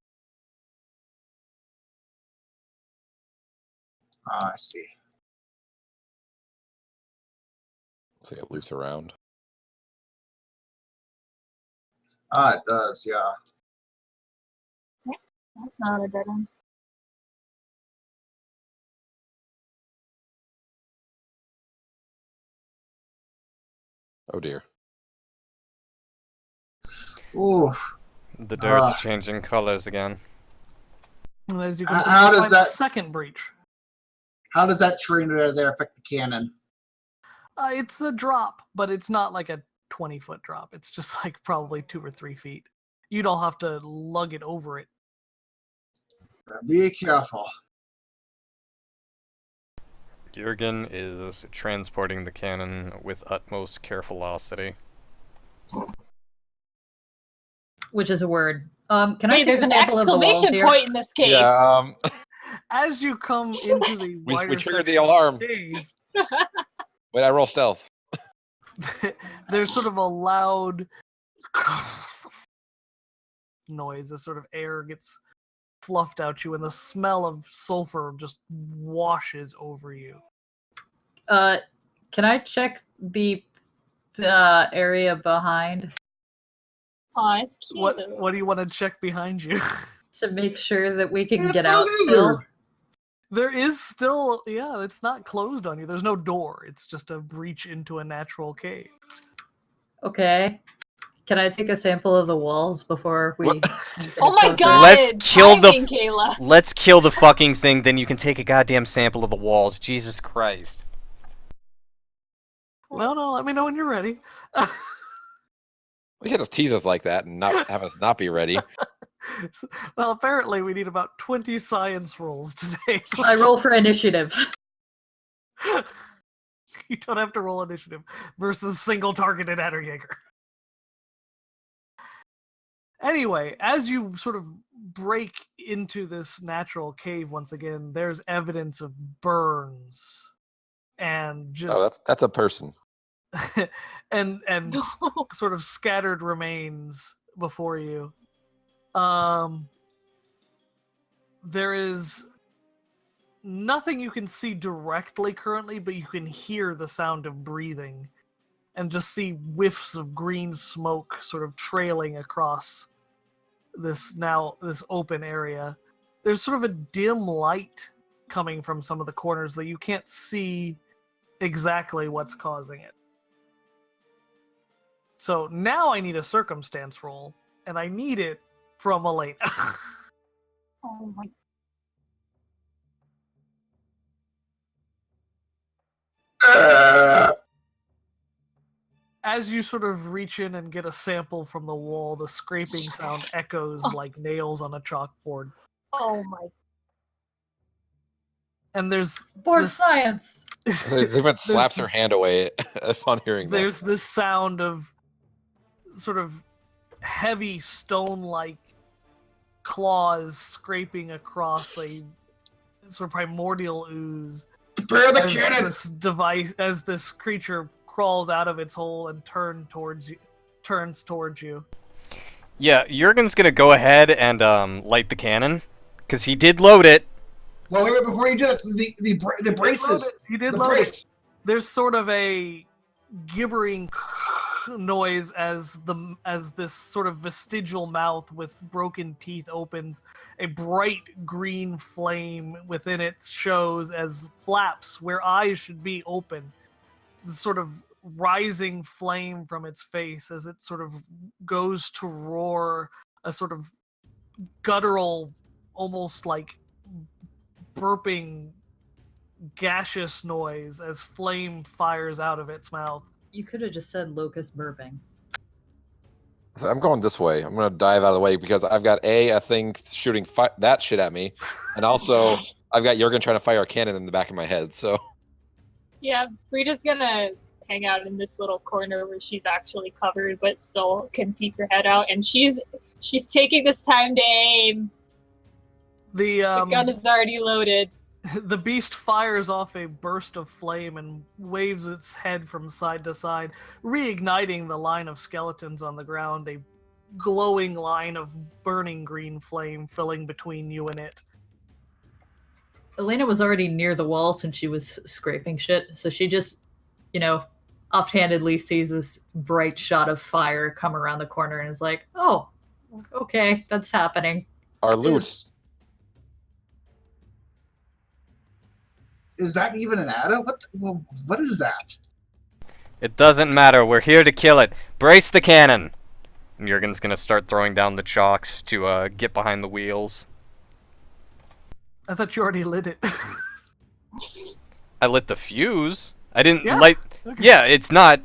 I see. So get loose around. It does, yeah. that's not a dead end. Oh dear. Ooh. The dirt's changing colors again. And as you How continue to does find the that- second breach? How does that terrain there affect the cannon? It's a drop, but it's not like a 20-foot drop. It's just like probably 2 or 3 feet. You'd all have to lug it over it. Be careful. Jurgen is transporting the cannon with utmost carefulosity. Which is a word. Can I Wait, take there's a an sample of the walls exclamation here? point in this case. Yeah. As you come into the We wider triggered the section of alarm. cave, Wait, I roll stealth. there's sort of a loud noise. This sort of air gets fluffed out you, and the smell of sulfur just washes over you. Can I check the area behind It's cute. What do you want to check behind you? to make sure that we can It's get a out lizard. still? There is still, yeah, it's not closed on you. There's no door. It's just a breach into a natural cave. Okay. Can I take a sample of the walls before we? What? get Oh my closer? god! Let's kill the- timing, Kayla. Let's kill the fucking thing, then you can take a goddamn sample of the walls. Jesus Christ. No, let me know when you're ready. We can't just tease us like that and not have us not be ready. Well, apparently we need about 20 science rolls today. I roll for initiative. You don't have to roll initiative versus single targeted Aderjaeger. Anyway, as you sort of break into this natural cave once again, there's evidence of burns and just Oh, that's a person. and sort of scattered remains before you. There is nothing you can see directly currently, but you can hear the sound of breathing and just see whiffs of green smoke sort of trailing across this open area. There's sort of a dim light coming from some of the corners that you can't see exactly what's causing it. So now I need a circumstance roll, and I need it from Elena. Oh my. As you sort of reach in and get a sample from the wall, the scraping sound echoes like nails on a chalkboard. Oh my. And there's For this, science. Zigmund slaps her this- hand away upon hearing that. there's this sound of sort of heavy stone-like claws scraping across a sort of primordial ooze. Prepare the as cannon! as this creature crawls out of its hole and turns towards you. Yeah, Jurgen's gonna go ahead and light the cannon, because he did load it. Well, wait, before you do that, the braces. He did The load it. brace. There's sort of a gibbering noise as this sort of vestigial mouth with broken teeth opens. A bright green flame within it shows as flaps where eyes should be open. The sort of rising flame from its face as it sort of goes to roar, a sort of guttural, almost like burping, gaseous noise as flame fires out of its mouth. You could have just said locust burping. So I'm going this way. I'm going to dive out of the way because I've got a thing shooting that shit at me, and also I've got Jurgen trying to fire a cannon in the back of my head. So Yeah, Rita's gonna hang out in this little corner where she's actually covered but still can peek her head out, and she's taking this time to aim. The The gun is already loaded. the beast fires off a burst of flame and waves its head from side to side, reigniting the line of skeletons on the ground, a glowing line of burning green flame filling between you and it. Elena was already near the wall since she was scraping shit, so she just, offhandedly sees this bright shot of fire come around the corner and is like, oh, okay, that's happening. our loot. Is that even an Ada? What is that? It doesn't matter. We're here to kill it. Brace the cannon. And Jurgen's gonna start throwing down the chalks to get behind the wheels. I thought you already lit it. I lit the fuse. I didn't Yeah? light. Okay. Yeah, it's not.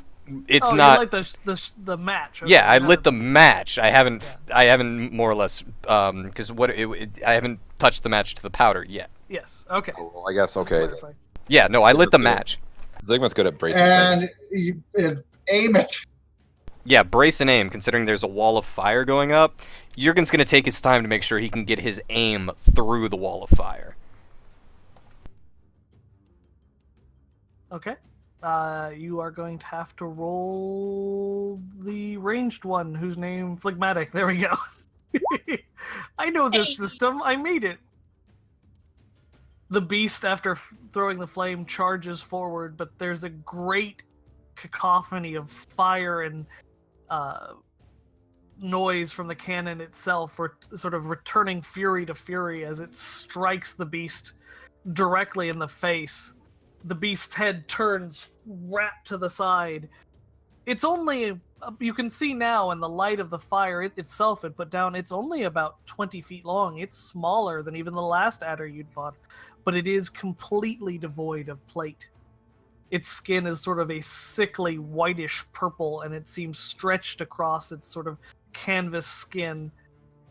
It's not. You like the match. Okay, Yeah, I not lit the the- match. I haven't. Yeah. I haven't more or less. Because I haven't touched the match to the powder yet. Yes. Okay. Oh, well, I guess okay. Clarify. Yeah, no, I lit the Good. match. Zigmund's good at bracing. And you aim it. Yeah, brace and aim. Considering there's a wall of fire going up, Jurgen's gonna take his time to make sure he can get his aim through the wall of fire. Okay. You are going to have to roll the ranged one, whose name Phlegmatic. There we go. I know this Hey. system. I made it. The beast, after throwing the flame, charges forward, but there's a great cacophony of fire and noise from the cannon itself, sort of returning fury to fury as it strikes the beast directly in the face. The beast's head turns wrapped to the side. It's only, you can see now in the light of the fire itself it put down, it's only about 20 feet long. It's smaller than even the last adder you'd fought, but it is completely devoid of plate. Its skin is sort of a sickly whitish purple, and it seems stretched across its sort of canvas skin.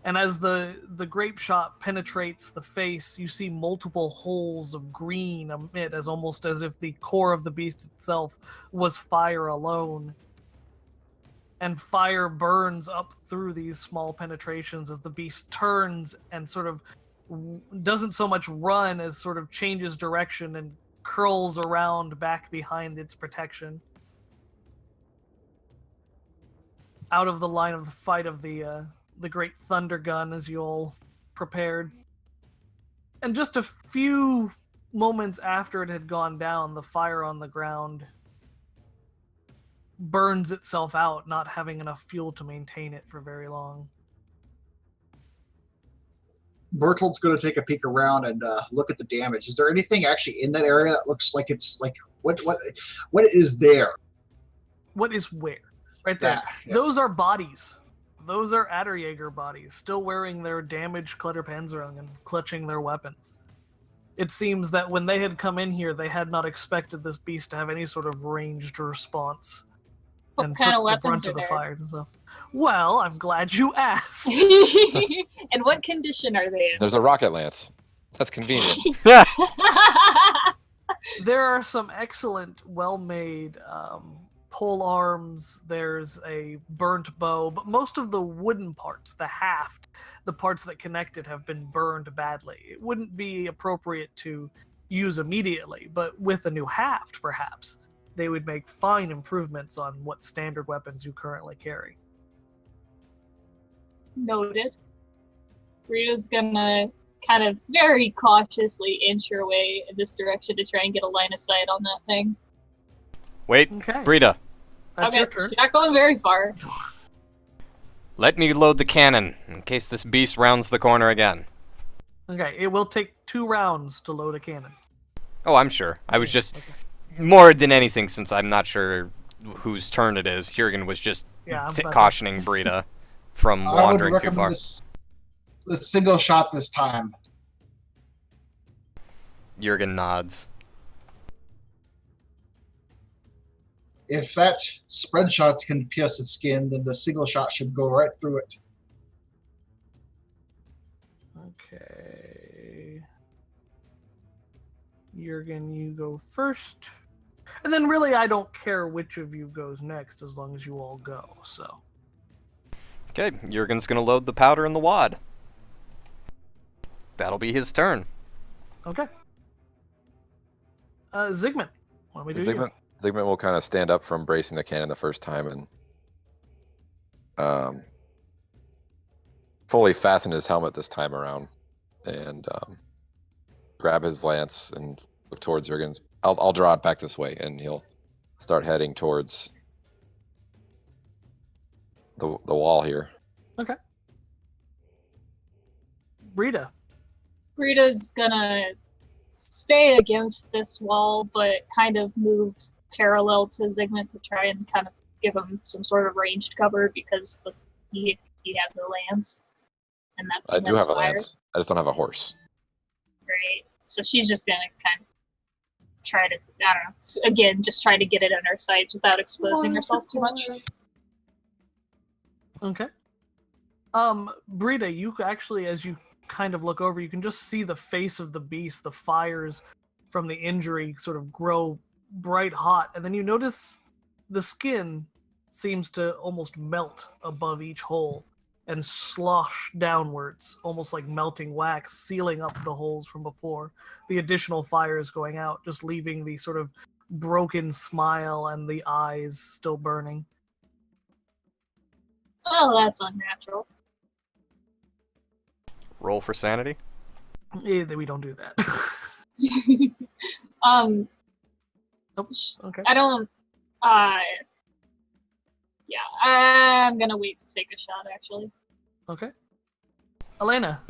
And as the grape shot penetrates the face, you see multiple holes of green amid, almost as if the core of the beast itself was fire alone. And fire burns up through these small penetrations as the beast turns and sort of doesn't so much run as sort of changes direction and curls around back behind its protection. Out of the line of the fight of the great thunder gun as you all prepared. And just a few moments after it had gone down, the fire on the ground burns itself out, not having enough fuel to maintain it for very long. Bertold's going to take a peek around and look at the damage. Is there anything actually in that area that looks like it's like what is there? What is where? Right there. Yeah. Those are bodies. Those are Aderjaeger bodies, still wearing their damaged Kletterpanzerung and clutching their weapons. It seems that when they had come in here, they had not expected this beast to have any sort of ranged response. What And kind took of the weapons brunt are of the there? fire and stuff. Well, I'm glad you asked. And what condition are they in? There's a rocket lance. That's convenient. There are some excellent, well-made pole arms. There's a burnt bow, but most of the wooden parts, the haft, the parts that connect it, have been burned badly. It wouldn't be appropriate to use immediately, but with a new haft, perhaps, they would make fine improvements on what standard weapons you currently carry. Noted. Rita's gonna kind of very cautiously inch her way in this direction to try and get a line of sight on that thing. Wait, Okay. Brita, That's Okay, your turn. she's not going very far. let me load the cannon in case this beast rounds the corner again. Okay, it will take 2 rounds to load a cannon. Oh, I'm sure. I was just, Okay. more than anything, since I'm not sure whose turn it is, Jurgen was just Yeah, I'm about to- cautioning Brita from I would wandering too recommend far. the single shot this time. Jurgen nods. If that spread shot can pierce its skin, then the single shot should go right through it. Okay. Jurgen, you go first. And then really I don't care which of you goes next as long as you all go, so. Okay, Jurgen's gonna load the powder in the wad. That'll be his turn. Okay. Zygmunt, what do we do? Zygmunt will kind of stand up from bracing the cannon the first time and fully fasten his helmet this time around and grab his lance and look towards Jurgen's. I'll draw it back this way and he'll start heading towards the wall here. Okay. Brita. Rita's gonna stay against this wall, but kind of move parallel to Zygmunt to try and kind of give him some sort of ranged cover because he has a lance. And that I thing do has have a fire. lance. I just don't have a horse. Right. So she's just gonna kind of try to, I don't know, again, just try to get it in her sights without exposing herself too much. Okay. Brita, you actually, as you kind of look over, you can just see the face of the beast, the fires from the injury sort of grow bright hot, and then you notice the skin seems to almost melt above each hole and slosh downwards, almost like melting wax, sealing up the holes from before. The additional fires going out, just leaving the sort of broken smile and the eyes still burning. Oh, that's unnatural. Roll for sanity. We don't do that. Okay. I don't, yeah, I'm gonna wait to take a shot, actually. Okay. Elena.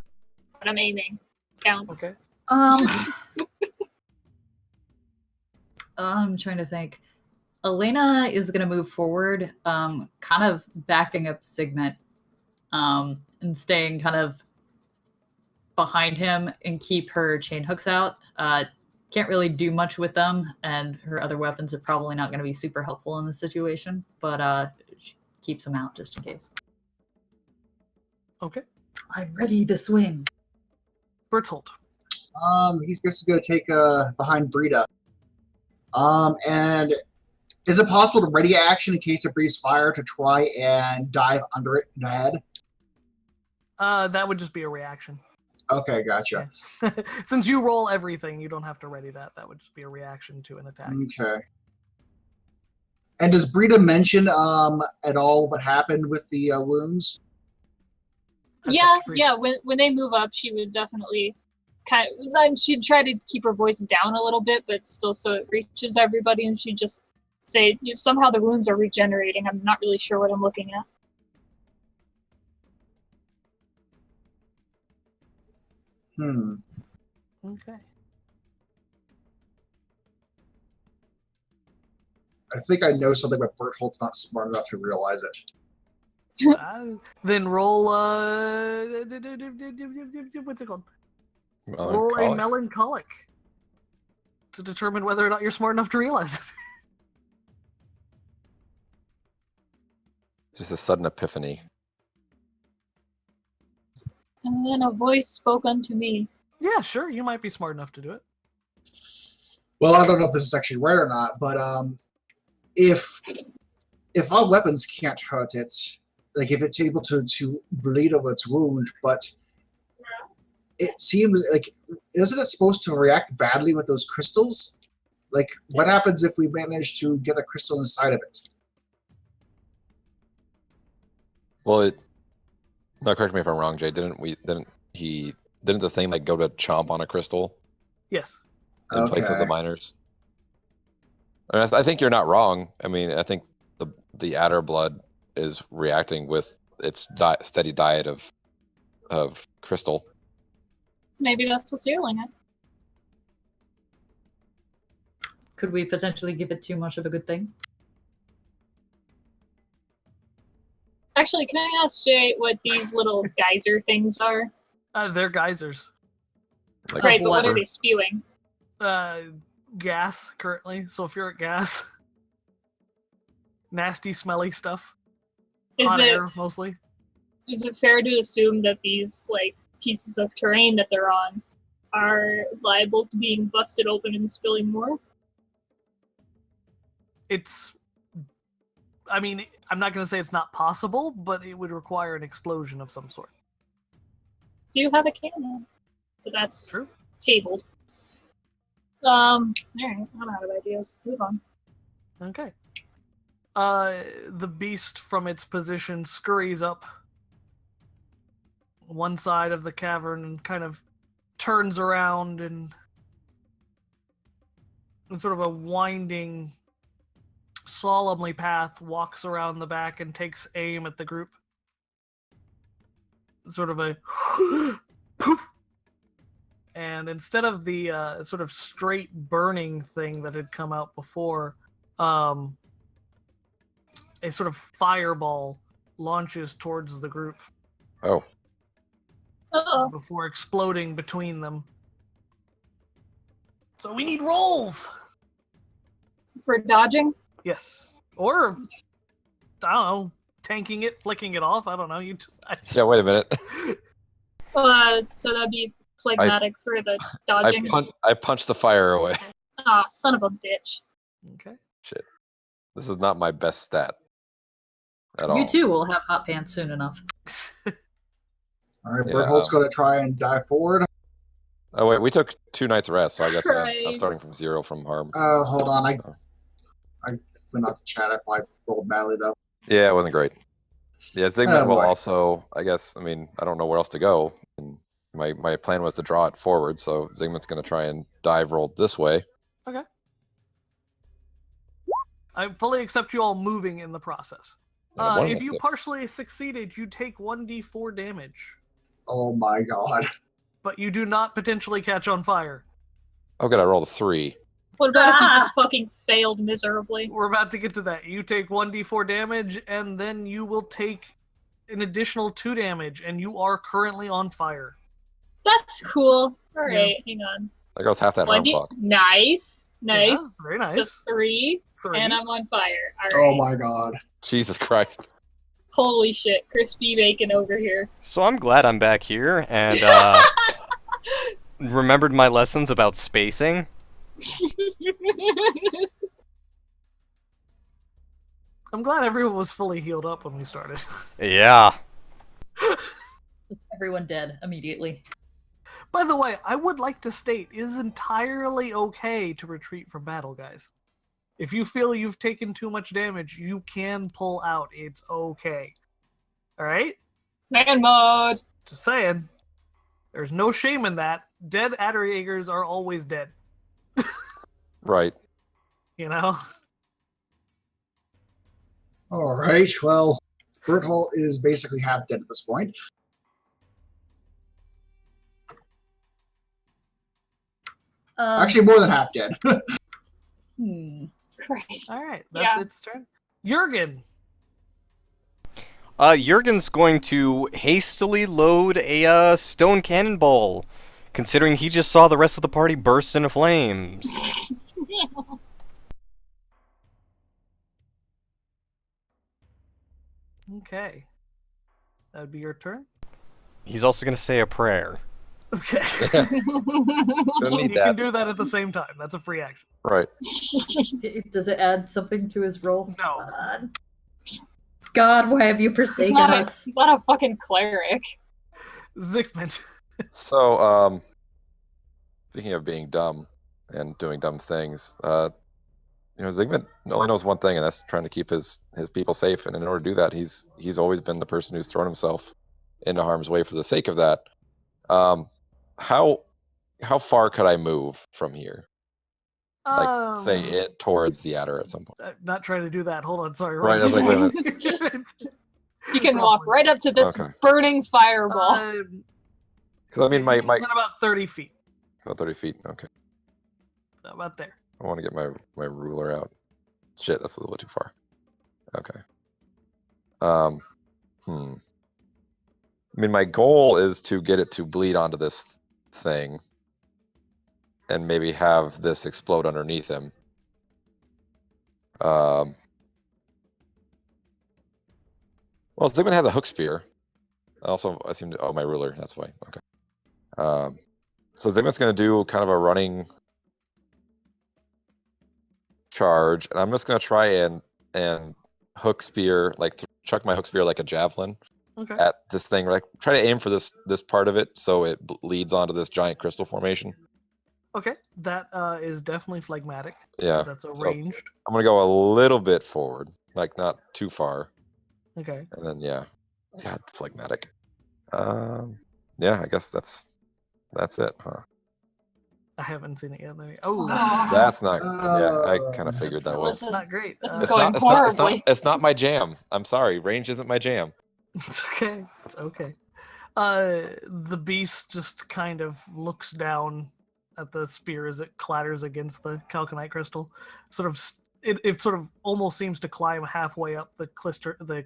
But I'm aiming. Counts. Okay. I'm trying to think. Elena is going to move forward, kind of backing up Sigmund, and staying kind of behind him and keep her chain hooks out. Can't really do much with them, and her other weapons are probably not going to be super helpful in this situation, but she keeps them out just in case. Okay. I'm ready to swing. Bertolt. He's basically going to take behind Brita. And is it possible to ready action in case it breathes fire to try and dive under it in the head? That would just be a reaction. Okay, gotcha. Okay. Since you roll everything, you don't have to ready that. That would just be a reaction to an attack. Okay. And does Brita mention at all what happened with the wounds? That's Yeah, up to Brita. yeah. When they move up, she would definitely she'd try to keep her voice down a little bit, but still so it reaches everybody, and she'd just say, somehow the wounds are regenerating. I'm not really sure what I'm looking at. Okay. I think I know something, but Berthold's not smart enough to realize it. Then roll what's it called? Roll a melancholic to determine whether or not you're smart enough to realize it. Just a sudden epiphany. And then a voice spoke unto me. Yeah, sure, you might be smart enough to do it. Well, I don't know if this is actually right or not, but if all weapons can't hurt it, like if it's able to bleed over its wound, but it seems like, isn't it supposed to react badly with those crystals? Like, what happens if we manage to get a crystal inside of it? Well, no, correct me if I'm wrong, Jay. Didn't the thing like go to chomp on a crystal Yes. in place of the Okay. miners? I mean, I think you're not wrong. I mean, I think the adder blood is reacting with its steady diet of crystal. Maybe that's what's healing it. Could we potentially give it too much of a good thing? Actually, can I ask Jay what these little geyser things are? They're geysers. Like Right, but what are water. they spewing? Gas currently, sulfuric gas. Nasty, smelly stuff. Hot air, mostly. Is it fair to assume that these like pieces of terrain that they're on are liable to being busted open and spilling more? I mean, I'm not going to say it's not possible, but it would require an explosion of some sort. Do you have a cannon? But that's True. tabled. Alright, I'm out of ideas. Move on. Okay. The beast from its position scurries up one side of the cavern and kind of turns around and in sort of a winding, solemnly path walks around the back and takes aim at the group. Sort of a poof. And instead of the sort of straight burning thing that had come out before, a sort of fireball launches towards the group Oh, Uh-oh. before exploding between them. So we need rolls! For dodging? Yes. Or, I don't know, tanking it, flicking it off. I don't know. yeah. Wait a minute. So that'd be phlegmatic for the I dodging. punched the fire away. Ah, son of a bitch. Okay. Shit. This is not my best stat at all. You too will have hot pants soon enough. Alright, Yeah, Berthold's going to try and dive forward. Oh wait, we took 2 nights rest, so I guess I'm starting Christ. from 0 from harm. Hold on. I Oh. went off the chat. I probably rolled badly, though. Yeah, it wasn't great. Yeah, Zigmund Oh, will boy. also, I guess, I mean, I don't know where else to go. And my plan was to draw it forward, so Zigmund's going to try and dive roll this way. I fully accept you all moving in the process. And I'm one If of you 6. partially succeeded, you take 1d4 damage, Oh my god. but you do not potentially catch on fire. Oh, good, I rolled a 3. What about if you just fucking failed miserably? We're about to get to that. You take 1d4 damage, and then you will take an additional 2 damage, and you are currently on fire. That's cool. Alright, hang on. There goes half that harm clock. Nice. Yeah, very nice. So 3, 3. and I'm on fire. Alright. Oh my god. Jesus Christ. Holy shit, crispy bacon over here. So I'm glad I'm back here and remembered my lessons about spacing. I'm glad everyone was fully healed up when we started. Yeah. Everyone dead immediately. By the way, I would like to state it is entirely okay to retreat from battle, guys. If you feel you've taken too much damage, you can pull out. It's okay. Alright? Man mode. Just saying. There's no shame in that. Dead Aderjaegers are always dead. Right. You know? Alright, well, Berthold is basically half dead at this point. Actually, more than half dead. Hmm. Christ. All right, that's its turn. Jurgen. Jurgen's going to hastily load a stone cannonball, considering he just saw the rest of the party burst into flames. Okay. That would be your turn. He's also going to say a prayer. Okay. Don't need You that. can do that at the same time. That's a free action. Right. Does it add something to his roll? No. God, why have you forsaken us? He's not a fucking cleric. Zygmunt. So, speaking of being dumb and doing dumb things, Zygmunt only knows one thing, and that's trying to keep his people safe. And in order to do that, he's always been the person who's thrown himself into harm's way for the sake of that. How far could I move from here? Like, say it towards the adder at some point. I'm not trying to do that. Hold on. Sorry. Right, I was like, wait a minute. You can walk right up to this Okay. burning fireball. Because I mean, my about 30 feet. about 30 feet. Okay, About there. I want to get my ruler out. Shit, that's a little too far. Okay. I mean, my goal is to get it to bleed onto this thing, and maybe have this explode underneath him. Well, Zygmunt has a hook spear. Also, I seem to... Oh, my ruler. That's why. Okay. So Zygmunt's going to do kind of a running charge, and I'm just going to try and hook spear, like chuck my hook spear like a javelin at this thing. Like try to aim for this part of it so it leads onto this giant crystal formation. Okay, that is definitely phlegmatic. Yeah. 'Cause that's a ranged. I'm going to go a little bit forward, like not too far. Okay. And then yeah, phlegmatic. Yeah, I guess that's it, huh? I haven't seen it yet. Oh, That's not. Yeah, I kind of figured that was. that's not great. This is It's going not, horribly. it's not my jam. I'm sorry, range isn't my jam. It's okay. It's okay. The beast just kind of looks down at the spear as it clatters against the calconite crystal. Sort of, it sort of almost seems to climb halfway up the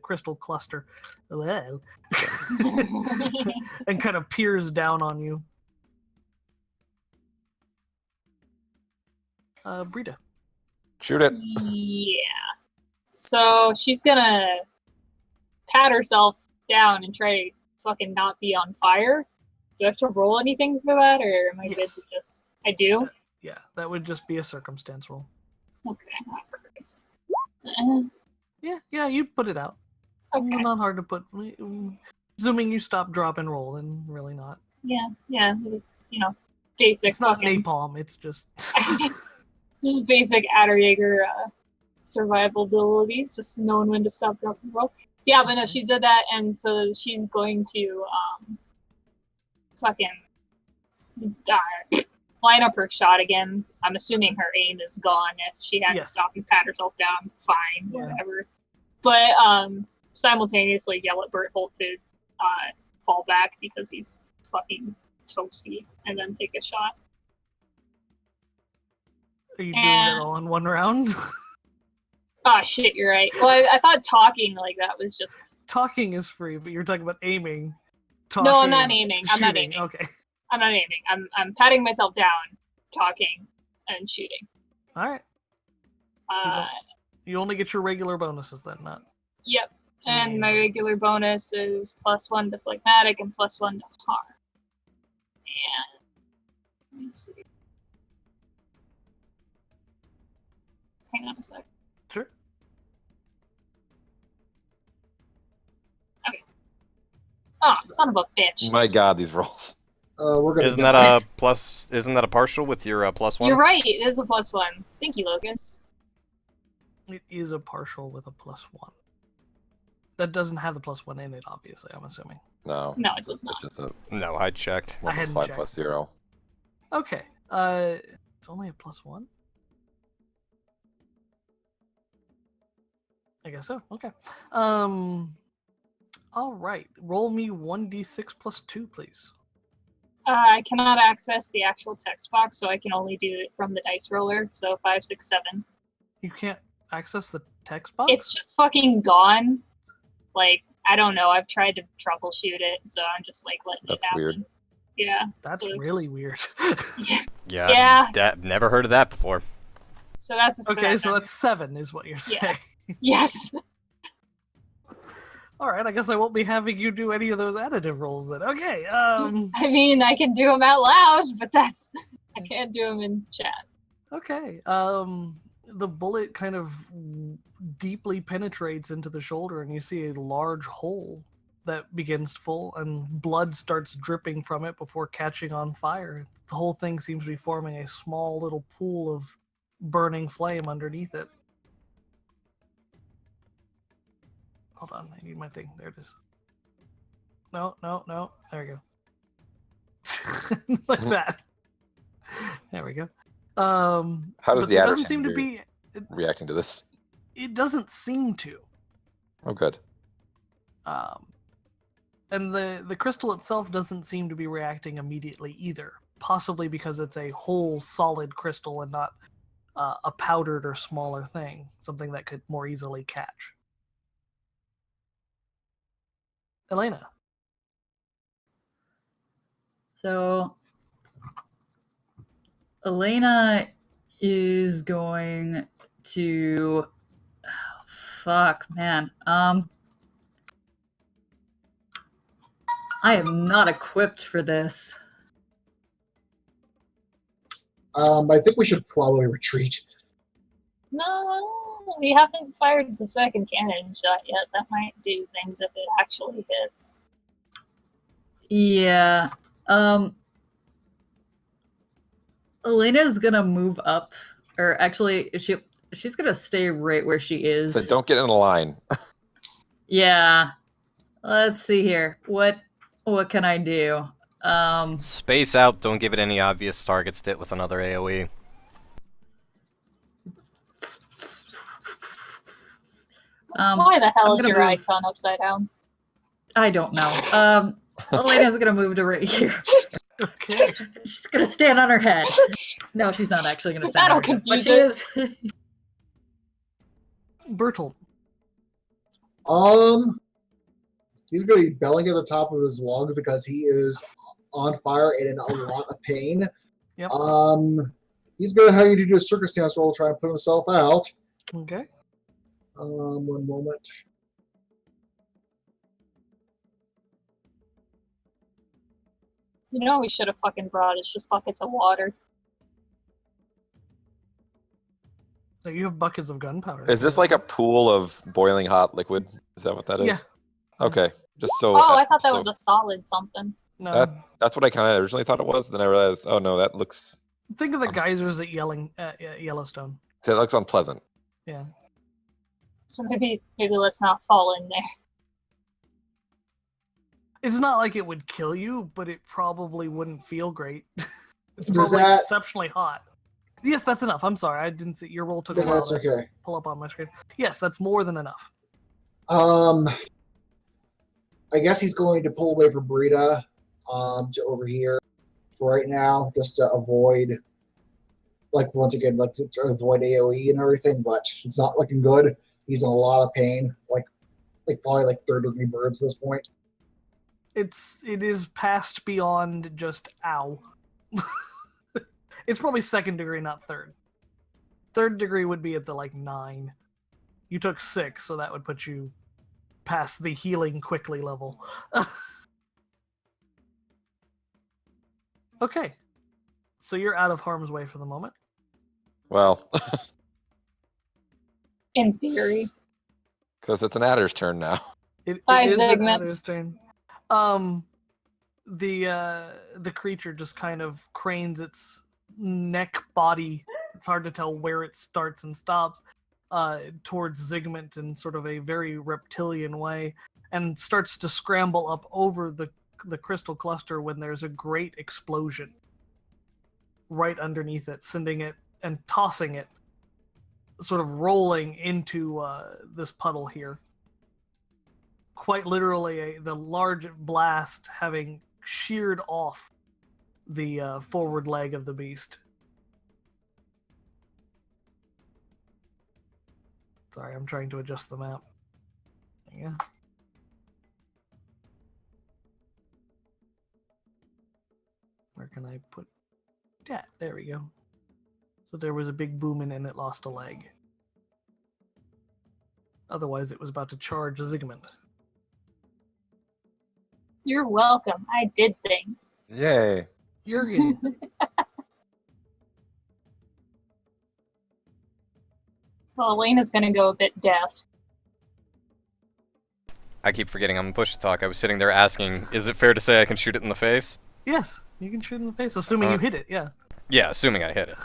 crystal cluster, and kind of peers down on you. Brita. Shoot it. Yeah. So she's gonna pat herself down and try to fucking not be on fire. Do I have to roll anything for that, or am I good to just... I do? Yeah, that would just be a circumstance roll. Okay. Oh, Christ. Yeah, you'd put it out. Okay. It's not hard to put. Assuming you stop, drop, and roll, then really not. Yeah, it was, basic. It's not fucking... napalm, it's just... Just basic Aderjaeger survival ability, just knowing when to stop, drop, and roll. Yeah, but no, she did that, and so she's going to fucking line up her shot again. I'm assuming her aim is gone. If she had to stop and pat herself down, fine, whatever. But simultaneously yell at Berthold to fall back because he's fucking toasty, and then take a shot. Are you doing it all in one round? Oh shit, you're right. Well, I thought talking like that was just... Talking is free, but you're talking about aiming. Talking, no, I'm not aiming. I'm not shooting. aiming. Okay. I'm not aiming. I'm patting myself down, talking, and shooting. All right. You only get your regular bonuses then, not... Yep. And my regular bonus is +1 to phlegmatic and +1 to harm. And let me see. Hang on a sec. Sure. Okay. Oh, son of a bitch. My God, these rolls. We're gonna Isn't that a plus? Isn't that a partial with your +1? You're right. It is a +1. Thank you, Lucas. It is a partial with a +1. That doesn't have the +1 in it, obviously, I'm assuming. No. No, it does not. It's just a No, I checked. 1 hadn't 5 checked. plus 0. Okay. It's only a +1? I guess so. Okay. All right. Roll me 1d6 + 2, please. I cannot access the actual text box, so I can only do it from the dice roller. So 5, 6, 7. You can't access the text box? It's just fucking gone. Like, I don't know. I've tried to troubleshoot it, so I'm just like letting That's it happen. weird. Yeah. That's so, really weird. Yeah. Yeah. Never heard of that before. So that's a Okay, so 7. that's 7 is what you're Yeah. saying. Yes. Alright, I guess I won't be having you do any of those additive rolls then. Okay, I mean, I can do them out loud, but I can't do them in chat. okay. The bullet kind of deeply penetrates into the shoulder, and you see a large hole that begins to full, and blood starts dripping from it before catching on fire. The whole thing seems to be forming a small little pool of burning flame underneath it. Hold on, I need my thing. There it is. No. There we go. Like that. There we go. How does but the there doesn't seem to Aderjaeger be. reacting to this? It doesn't seem to. Oh, good. And the crystal itself doesn't seem to be reacting immediately either. Possibly because it's a whole solid crystal and not a powdered or smaller thing, something that could more easily catch. Elena. So Elena is going to fuck, man. I am not equipped for this. I think we should probably retreat. No, we haven't fired the second cannon shot yet. That might do things if it actually hits. Yeah. Elena's gonna move up, or actually, she's gonna stay right where she is. So don't get in a line. Yeah. Let's see here. What can I do? Space out. Don't give it any obvious targets to hit with another AoE. Why the hell I'm is gonna your move- icon upside down? I don't know. Elena's gonna move to right here. Okay. She's gonna stand on her head. No, she's not actually gonna stand That'll on her head. But confuse she it. is. Bertolt. He's going to be belling at the top of his lungs because he is on fire and in a lot of pain. Yep. He's going to have you do a circumstance roll to try and put himself out. Okay. One moment. You know what we should have fucking brought? It's just buckets of water. So you have buckets of gunpowder. Is this like a pool of boiling hot liquid? Is that what that is? Yeah. Okay. Just so. Oh, I thought that so was a solid something. No. That's what I kind of originally thought it was. Then I realized, oh no, that looks. Think of the geysers at Yellowstone. So that looks unpleasant. Yeah. So maybe let's not fall in there. It's not like it would kill you, but it probably wouldn't feel great. It's Does probably that- exceptionally hot. Yes, that's enough. I'm sorry, I didn't see your roll took a while That's to okay. pull up on my screen. Yes, that's more than enough. I guess he's going to pull away from Brita to over here for right now, just to avoid, once again, to avoid AoE and everything, but it's not looking good. He's in a lot of pain, probably third-degree burns at this point. It is past beyond just ow. It's probably second degree, not third. Third degree would be at the 9. You took 6, so that would put you past the healing quickly level. Okay. So you're out of harm's way for the moment. Well, In theory. because it's an adder's turn now. It Bye, is an Zygmunt. adder's turn. The creature just kind of cranes its neck body. It's hard to tell where it starts and stops. Towards Zygmunt in sort of a very reptilian way, and starts to scramble up over the crystal cluster when there's a great explosion right underneath it, sending it and tossing it, sort of rolling into this puddle here. Quite literally, the large blast having sheared off the forward leg of the beast. Sorry, I'm trying to adjust the map. Yeah. Where can I put that? There we go. So there was a big booming and it lost a leg. Otherwise, it was about to charge Zygmunt. You're welcome. I did things. Yay. Jurgen. Well, Elena's gonna go a bit deaf. I keep forgetting I'm push to talk. I was sitting there asking, is it fair to say I can shoot it in the face? Yes, you can shoot in the face, assuming you hit it, yeah. Yeah, assuming I hit it.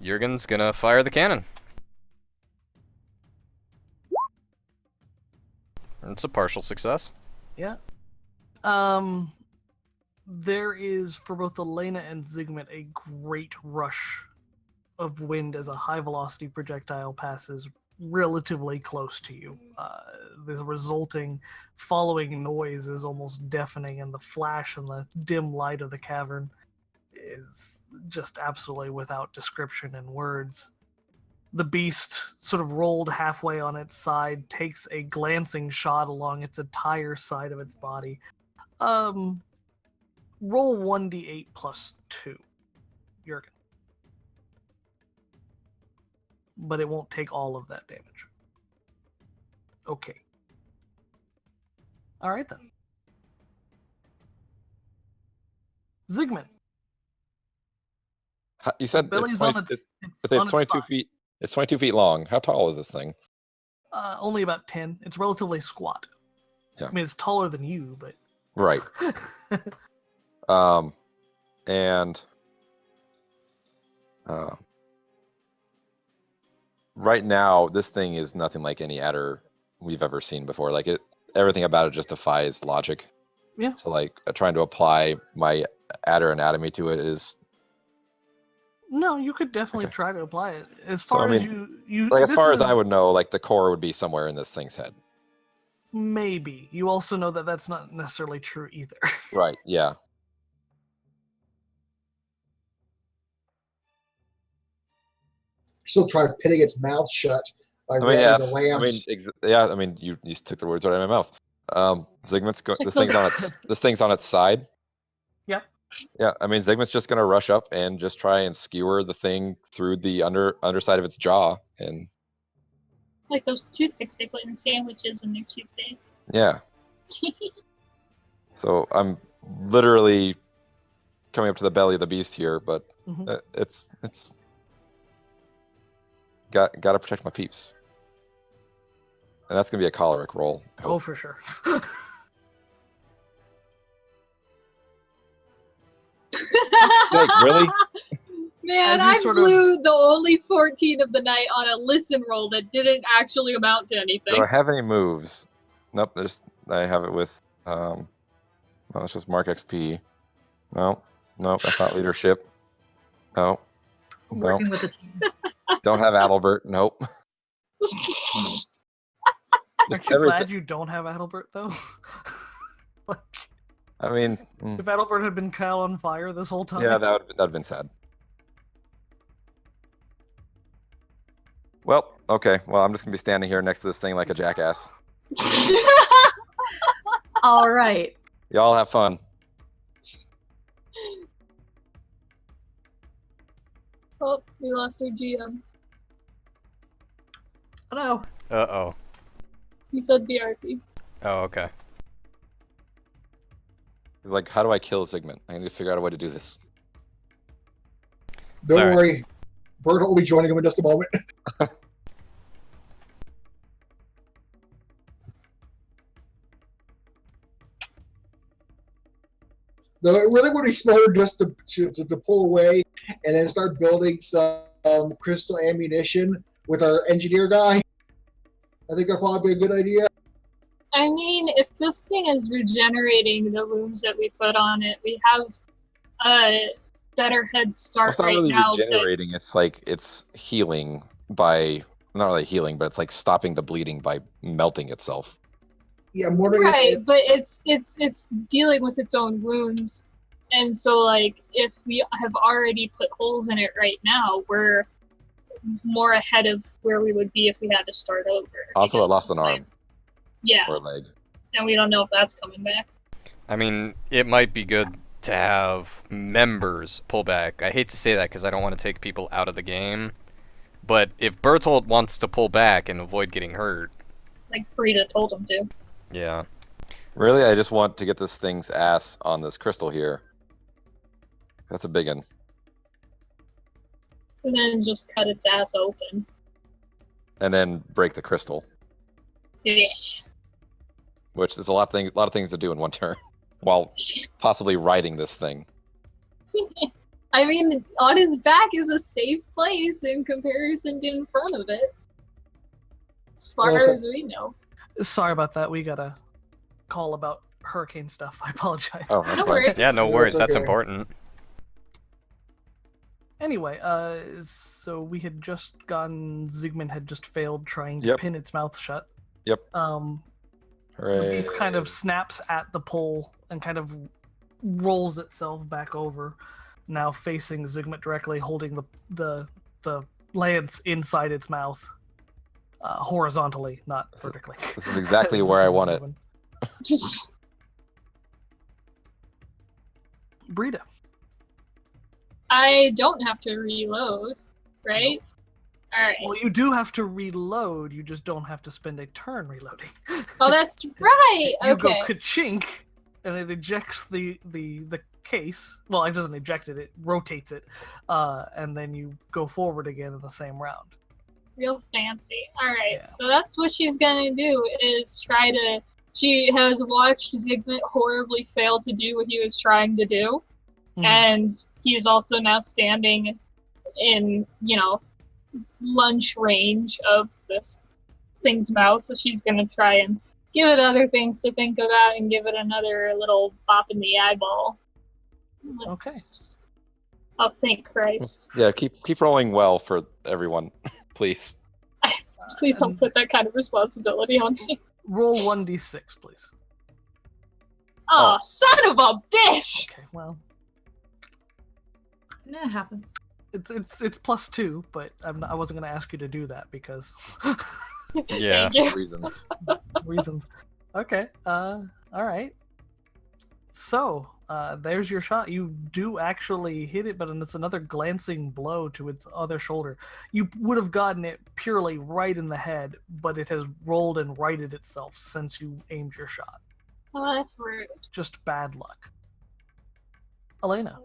Jurgen's gonna fire the cannon. It's a partial success. Yeah. There is, for both Elena and Zygmunt, a great rush of wind as a high-velocity projectile passes relatively close to you. The resulting following noise is almost deafening, and the flash and the dim light of the cavern is just absolutely without description and words. The beast, sort of rolled halfway on its side, takes a glancing shot along its entire side of its body. Roll 1d8 plus 2, Jurgen. But it won't take all of that damage. Okay. Alright then. Zygmunt. You said Belly's it's 20, on its, it's on its 22 side. feet. It's 22 feet long. How tall is this thing? Only about 10. It's relatively squat. Yeah. I mean, it's taller than you, but... Right. And right now, this thing is nothing like any adder we've ever seen before. Like everything about it just defies logic. Yeah. So like trying to apply my adder anatomy to it is No, you could definitely Okay. try to apply it. As So, I far as mean, you like as this far as is- I would know, like the core would be somewhere in this thing's head. Maybe. You also know that that's not necessarily true either. Right. Yeah. Still try pitting its mouth shut by I mean, ramming yes. the I mean, lance. yeah. I mean, you just took the words out of my mouth. Zygmunt's Check this the- thing's on its this thing's on its side. Yep. Yeah. I mean, Zygmunt's just gonna rush up and just try and skewer the thing through the underside of its jaw, and Like those toothpicks they put in sandwiches when they're too big. yeah. So I'm literally coming up to the belly of the beast here, but Mhm. it's got to protect my peeps, and that's gonna be a choleric roll. I Oh, hope. for sure. Sake, really? Man, As you I sort of- blew the only 14 of the night on a listen roll that didn't actually amount to anything. Do I have any moves? Nope. I have it with no, it's just mark XP. No, that's not leadership. No, Working with the team. don't have Adalbert. Nope. Aren't Just you glad everything. you don't have Adalbert, though? Like, I mean, if Adalbert had been Kyle on fire this whole time. yeah, that'd have been sad. Well, okay. Well, I'm just gonna be standing here next to this thing like a jackass. All right. Y'all have fun. Oh, we lost our GM. Oh no. Uh-oh. He said BRP. Oh, okay. He's like, how do I kill Zygmunt? I need to figure out a way to do this. Don't Sorry. worry. Bert will be joining him in just a moment. Though it really would be smarter just to pull away and then start building some crystal ammunition with our engineer guy. I think that'd probably be a good idea. I mean, if this thing is regenerating the wounds that we put on it, we have a better head start It's not right really now. regenerating. It's like it's healing by not really healing, but it's like stopping the bleeding by melting itself. Yeah, I'm wondering Right, if, but it's dealing with its own wounds, and so like if we have already put holes in it right now, we're more ahead of where we would be if we had to start over. Also, it because lost an it's like- arm Yeah, or a leg. and we don't know if that's coming back. I mean, it might be good to have members pull back. I hate to say that because I don't want to take people out of the game. But if Bertolt wants to pull back and avoid getting hurt, Like Frida told him to. yeah. Really, I just want to get this thing's ass on this crystal here. That's a big one. And then just cut its ass open. And then break the crystal, Yeah. which is a lot of things to do in one turn, while possibly riding this thing. I mean, on his back is a safe place in comparison to in front of it. As far Also- as we know. Sorry about that. We got a call about hurricane stuff. I apologize. Oh, that's No fine. worries. Yeah, no No, worries. it's That's okay. important. Anyway, so we had just gotten Zygmunt had just failed trying to Yep. pin its mouth shut. Yep. The Hooray. beast kind of snaps at the pole and kind of rolls itself back over, now facing Zygmunt directly, holding the lance inside its mouth, horizontally, not vertically. This is exactly where I want it. Brita. I don't have to reload, right? Alright. Well, you do have to reload. You just don't have to spend a turn reloading. Oh, that's right! You Okay. go ka-chink, and it ejects the case. Well, it doesn't eject it; it rotates it, and then you go forward again in the same round. Real fancy. Alright, Yeah. so that's what she's gonna do, is try to... She has watched Zygmunt horribly fail to do what he was trying to do, Mhm. and he's also now standing in, lunge range of this thing's mouth, so she's gonna try and give it other things to think about and give it another little bop in the eyeball. Let's... Oh, thank Christ. Yeah, keep rolling well for everyone, please. Please don't put that kind of responsibility on me. Roll 1d6, please. Oh, son of a bitch! Okay, well, It happens. it's +2, but I wasn't going to ask you to do that because Yeah. Thank you. Reasons. reasons. Okay. All right. So, there's your shot. You do actually hit it, but it's another glancing blow to its other shoulder. You would have gotten it purely right in the head, but it has rolled and righted itself since you aimed your shot. Oh, that's rude. Just bad luck. Elena.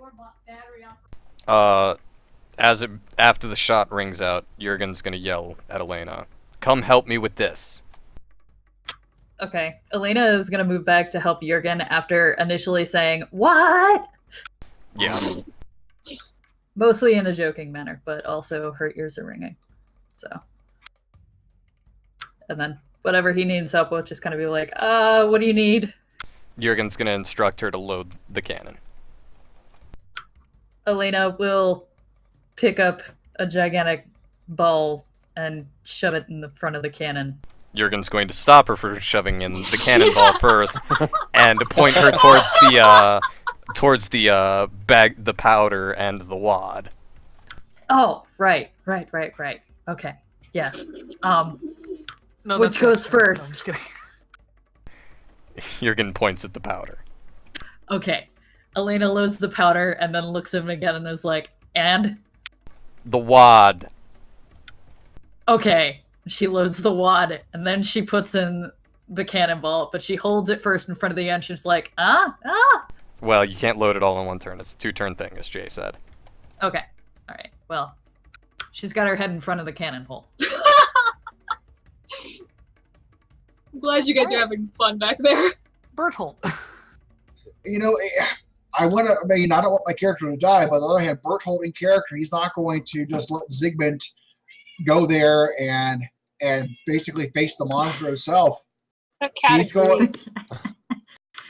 After the shot rings out, Jurgen's gonna yell at Elena, "Come help me with this." Okay, Elena is gonna move back to help Jurgen after initially saying, "What?" Yeah. Mostly in a joking manner, but also her ears are ringing. So. And then whatever he needs help with, just kind of be like, what do you need? Jurgen's gonna instruct her to load the cannon. Elena will pick up a gigantic ball and shove it in the front of the cannon. Jurgen's going to stop her from shoving in the cannonball first, and point her towards the bag, the powder, and the wad. Oh, right. Okay, yes. No, Which that's goes not- no, I'm first? just kidding. Jurgen points at the powder. Okay. Elena loads the powder and then looks at him again and is like, and? The wad. Okay. She loads the wad and then she puts in the cannonball, but she holds it first in front of the entrance like, Well, you can't load it all in one turn. It's a 2-turn thing, as Jay said. Okay. Alright. Well, she's got her head in front of the cannon hole. I'm glad you guys are having fun back there. Berthold. I don't want my character to die, but on the other hand, Berthold in character, he's not going to just let Zygmunt go there and basically face the monster himself. That cat He's going- agrees.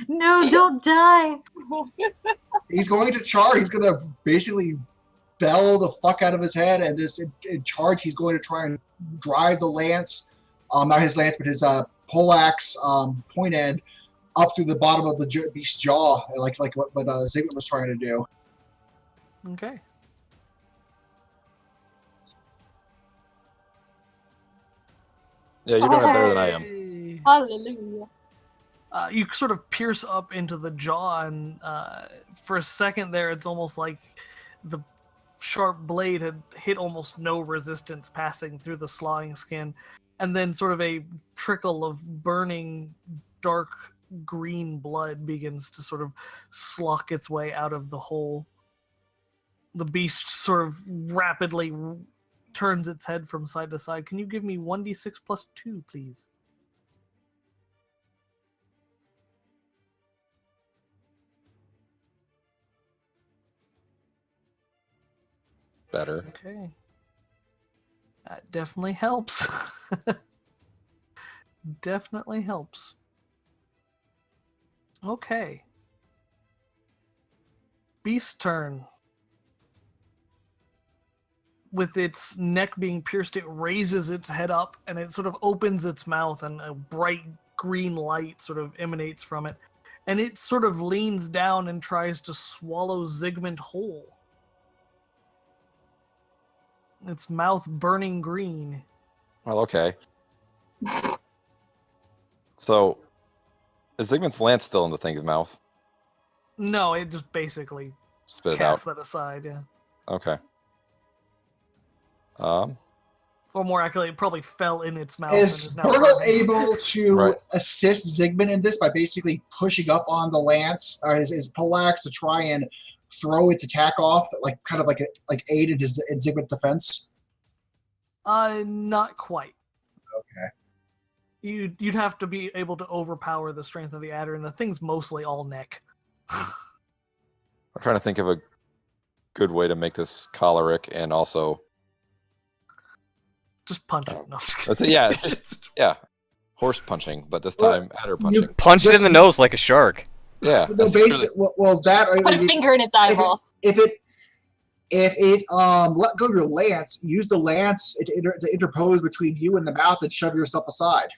No, don't die! He's going to charge. He's going to basically bell the fuck out of his head and just in charge. He's going to try and drive the lance, not his lance, but his poleaxe point end up through the bottom of the beast's jaw, like what Zygmunt was trying to do. Okay. Yeah, you're doing it better than I am. Hey. Hallelujah. You sort of pierce up into the jaw, and for a second there, it's almost like the sharp blade had hit almost no resistance passing through the slawing skin, and then sort of a trickle of burning dark green blood begins to sort of sluck its way out of the hole. The beast sort of rapidly turns its head from side to side. Can you give me 1d6 plus 2, please? Better. Okay. That definitely helps. Definitely helps. Okay. Beast turn. With its neck being pierced, it raises its head up and it sort of opens its mouth, and a bright green light sort of emanates from it. And it sort of leans down and tries to swallow Zygmunt whole. Its mouth burning green. Well, okay. So, is Zygmunt's lance still in the thing's mouth? No, it just basically Spit it cast out. that aside, yeah. Okay. Or more accurately, it probably fell in its mouth. Is and is now Virgil burning. able to Right. assist Zygmunt in this by basically pushing up on the lance, his poleaxe, to try and throw its attack off, like kind of like aid in Zygmunt's defense? Not quite. Okay. You'd have to be able to overpower the strength of the adder, and the thing's mostly all neck. I'm trying to think of a good way to make this choleric and also. Just punch it. No, I'm just That's kidding. yeah, horse punching, but this Well, time adder punching. Punch it in the nose like a shark. Yeah. No, that's basic. really- Well, that Put a finger in its eyeball. if it let go of your lance, use the lance to interpose between you and the mouth and shove yourself aside.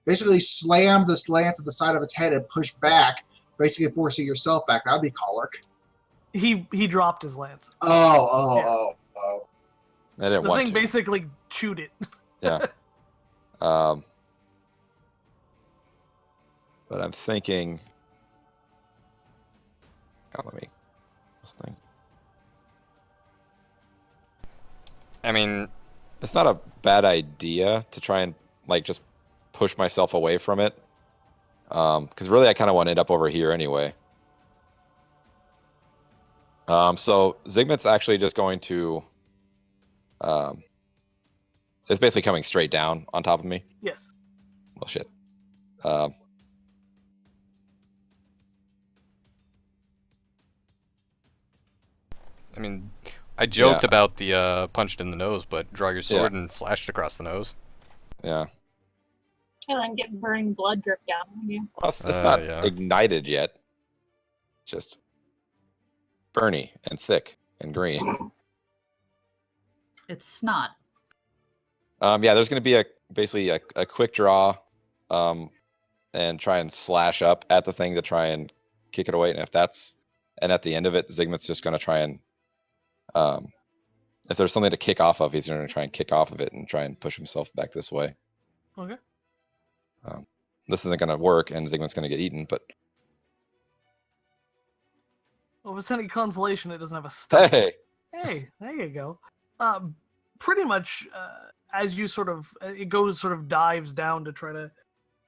Basically, slam this lance at the side of its head and push back, basically forcing yourself back. That'd be choleric. He dropped his lance. Oh. I didn't The want thing to. basically chewed it. Yeah. But I'm thinking. Oh, let me. This thing. I mean, It's not a bad idea to try and like just push myself away from it. Because really, I kind of want to end up over here anyway. So Zygmunt's actually just going to. It's basically coming straight down on top of me. Yes. Well, shit. I mean, I joked Yeah. about the punched in the nose, but draw your sword and slash it across the nose. Yeah. And then get burning blood drip down on you. Well, it's not Yeah. ignited yet. Just burny and thick and green. It's snot. Yeah, there's going to be basically a quick draw, and try and slash up at the thing to try and kick it away. And at the end of it, Zygmunt's just going to try and, if there's something to kick off of, he's going to try and kick off of it and try and push himself back this way. Okay. This isn't going to work, and Zygmunt's going to get eaten. But Well, if it's any consolation, it doesn't have a stomach. hey, Hey, there you go. Pretty much, as you sort of, it goes sort of dives down to try to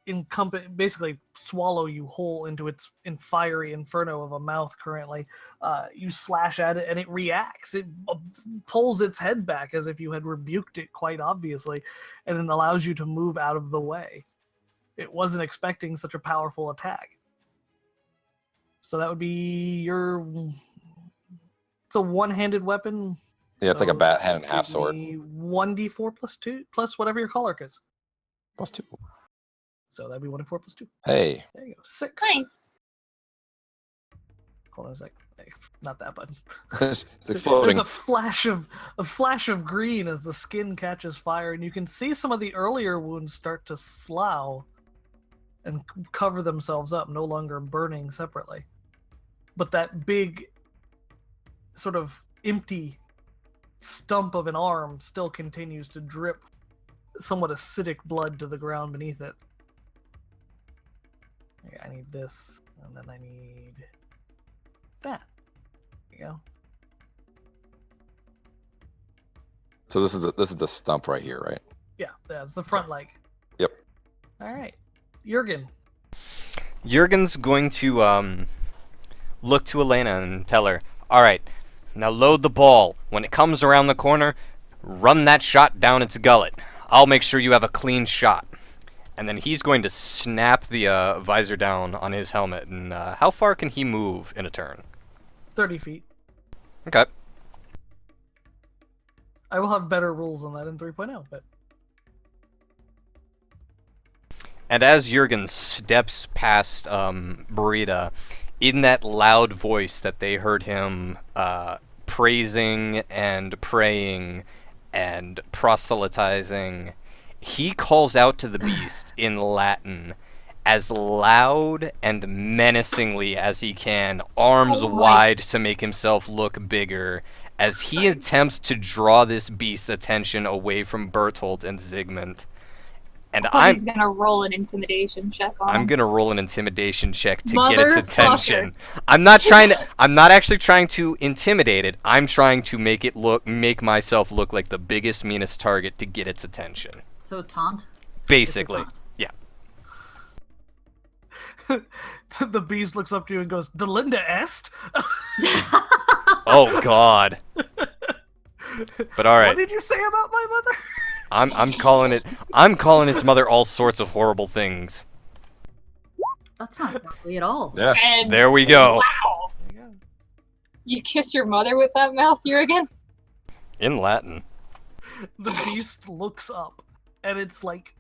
encompass, basically swallow you whole into its fiery inferno of a mouth currently. You slash at it and it reacts. It pulls its head back as if you had rebuked it quite obviously, and it allows you to move out of the way. It wasn't expecting such a powerful attack. So that would be it's a one-handed weapon. yeah, it's like a So bat hand and half give sword. me 1d4 plus 2, plus whatever your choleric is. +2. So that'd be 1d4 plus 2. Hey, There you go. 6. Nice. Hold on a sec. Hey, not that button. it's exploding. There's a flash of green as the skin catches fire, and you can see some of the earlier wounds start to slough and cover themselves up, no longer burning separately. But that big, sort of empty stump of an arm still continues to drip somewhat acidic blood to the ground beneath it. Okay, I need this, and then I need that. There you go. So this is the stump right here, right? Yeah, that's the front leg. Yep. All right, Jurgen. Jurgen's going to look to Elena and tell her, all right, now load the ball. When it comes around the corner, run that shot down its gullet. I'll make sure you have a clean shot. And then he's going to snap the visor down on his helmet. And how far can he move in a turn? 30 feet. Okay. I will have better rules on that in 3.0, but... And as Jurgen steps past Burita, in that loud voice that they heard him praising and praying and proselytizing, he calls out to the beast in Latin as loud and menacingly as he can, arms wide to make himself look bigger, as he attempts to draw this beast's attention away from Bertolt and Zygmunt. And He's gonna roll an intimidation check on him. I'm gonna roll an intimidation check to get its attention. I'm not actually trying to intimidate it. I'm trying to make myself look like the biggest, meanest target to get its attention. So taunt? Basically. It's Yeah. The beast looks up to you and goes, Delinda est? Oh God. But all right. What did you say about my mother? I'm calling its mother all sorts of horrible things. That's not lovely at all. Yeah. And There we go. wow, There you go. you kiss your mother with that mouth, Jurgen? In Latin. The beast looks up, and it's like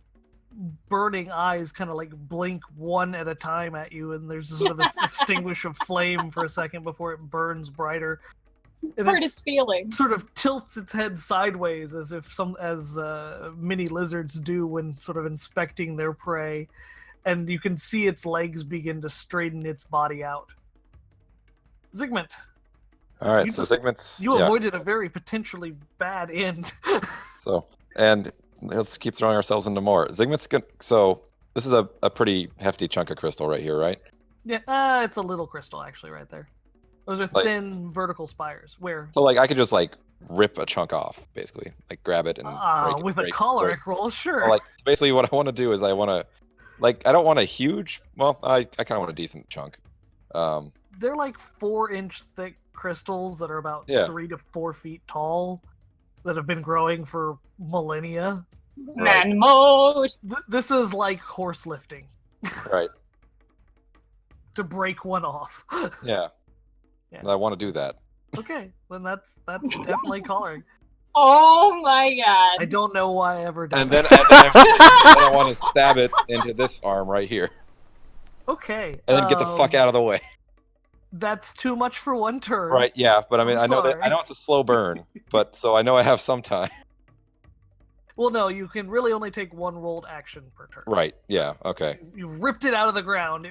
burning eyes kind of like blink one at a time at you, and there's sort of this extinguish of flame for a second before it burns brighter. And Hurt its feelings. sort of tilts its head sideways as if mini lizards do when sort of inspecting their prey, and you can see its legs begin to straighten its body out. Zygmunt, All right. You So just- Zygmunt's you yeah. avoided a very potentially bad end. So and let's keep throwing ourselves into more. Zygmunt's gonna. So this is a pretty hefty chunk of crystal right here, right? Yeah, it's a little crystal actually right there. Those are Like- thin vertical spires. Where So like I could just like rip a chunk off, basically, like grab it and break it, with break a it, choleric roll, sure. Or, like so basically what I want to do is I want to, like I don't want a huge. Well, I kind of want a decent chunk. They're like 4-inch thick crystals that are about Yeah. 3 to 4 feet tall that have been growing for millennia. Man mode! This is like horse lifting Right. to break one off. Yeah. Yeah. I want to do that. Okay, then that's definitely choleric. Oh my god. I don't know why I ever did And that. then I want to stab it into this arm right here, Okay. and then get the fuck out of the way. That's too much for one turn. Right? Yeah. But I mean, I'm I know sorry. it's a slow burn, but so I know I have some time. Well, no, you can really only take one rolled action per turn. Right. Yeah. Okay. You've ripped it out of the ground.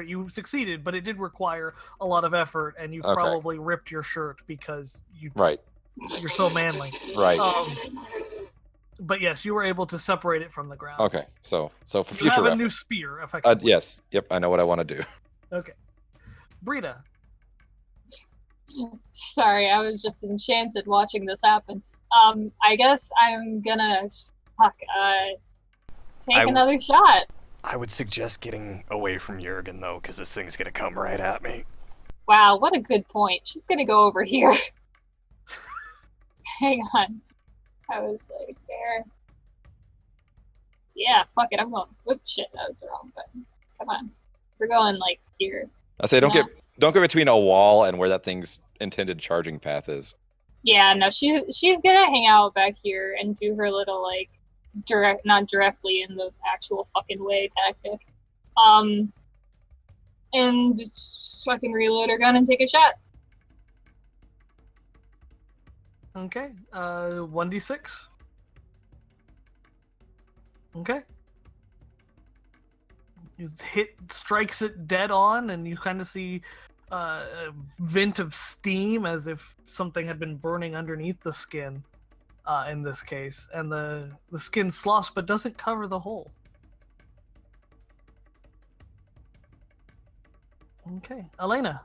You succeeded, but it did require a lot of effort, and you've Okay. probably ripped your shirt because Right. you're so manly. Right. But yes, you were able to separate it from the ground. Okay. So for You future have a reference. new spear, effectively. Yes. Yep. I know what I want to do. Okay. Brita. Sorry, I was just enchanted watching this happen. I guess I'm gonna take another shot. I would suggest getting away from Jurgen though, because this thing's gonna come right at me. Wow, what a good point. She's gonna go over here. Hang on. I was like there. Yeah, fuck it, I'm going. Whoops, shit, that was the wrong button. Come on. We're going like here. I say don't Nuts. go between a wall and where that thing's intended charging path is. Yeah, no, she's gonna hang out back here and do her little like not directly in the actual fucking way tactic. And just fucking reload her gun and take a shot. Okay. 1d6. Okay. You strikes it dead on, and you kind of see vent of steam, as if something had been burning underneath the skin. In this case, and the skin sloughs, but doesn't cover the hole. Okay, Elena.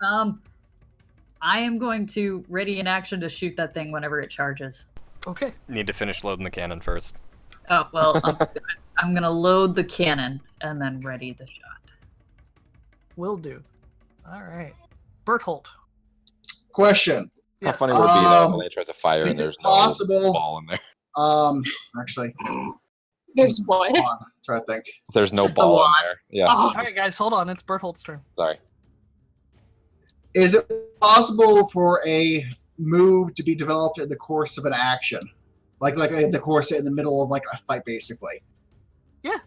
I am going to ready in action to shoot that thing whenever it charges. Okay. Need to finish loading the cannon first. Oh well, I'm gonna load the cannon and then ready the shot. Will do. All right, Berthold. Question. How Yes. funny would it be though if Elena tries a fire is and it there's possible- no ball in there? Actually, There's what? hold on. Try to think. There's no Just the ball in wand. there. Yeah. Oh. All right, guys, hold on. It's Berthold's turn. Sorry. Is it possible for a move to be developed in the course of an action, like in the course in the middle of like a fight, basically? Yeah.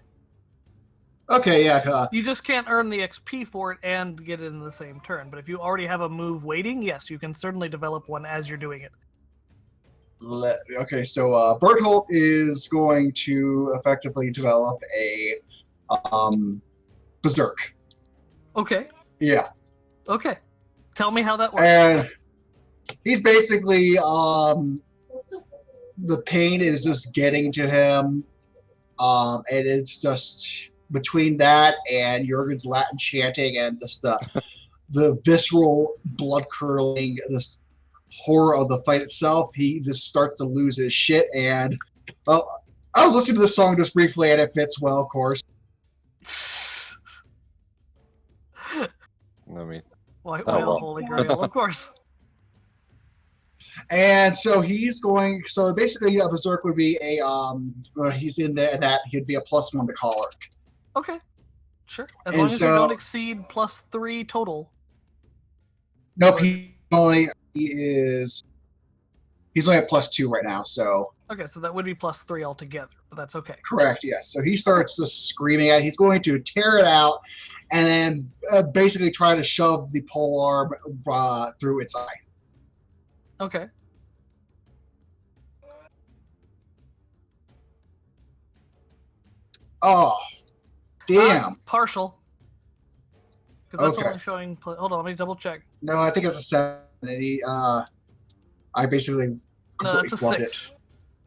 Okay. Yeah. You just can't earn the XP for it and get it in the same turn. But if you already have a move waiting, yes, you can certainly develop one as you're doing it. Okay. So Berthold is going to effectively develop a berserk. Okay. Yeah. Okay. Tell me how that works. And he's basically the pain is just getting to him, and it's just between that and Jurgen's Latin chanting and just the visceral, blood curdling, this horror of the fight itself. He just starts to lose his shit. And well, I was listening to this song just briefly, and it fits well, of course. Let me. White Oh, whale, well. holy grail, of course. And so he's going. So basically, a berserk would be a he's in there that he'd be a +1 to collar. Okay. Sure. As And long as you so- don't exceed +3 total. Nope, he's only at +2 right now. So Okay, so that would be +3 altogether, but that's okay. correct, yes. So he starts just screaming at it. He's going to tear it out and then basically try to shove the pole arm through its eye. Okay. Oh, damn! Partial. Because that's Okay. only showing. Hold on, let me double check. No, I think it's a 7. And he, I basically No, completely that's a flubbed 6.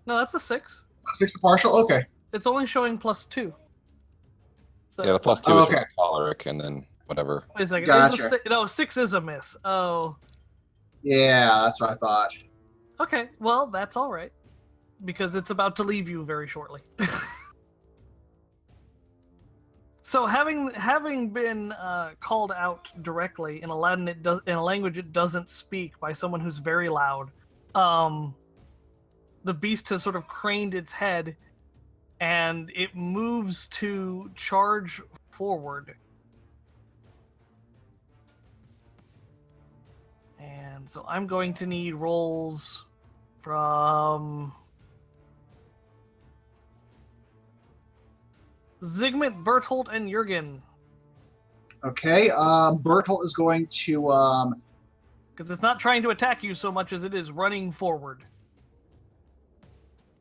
No, that's a 6. it. 6 to partial. Okay. It's only showing +2. So, Yeah, the +2 Oh, is for okay. choleric, and then whatever. wait a second. Gotcha. No, 6 is a miss. Oh. Yeah, that's what I thought. Okay, well, that's all right. Because it's about to leave you very shortly. So having been called out directly in a language it doesn't speak by someone who's very loud, the beast has sort of craned its head, and it moves to charge forward. And so I'm going to need rolls from Zygmunt, Berthold, and Jurgen. Okay. Berthold is going to Because it's not trying to attack you so much as it is running forward.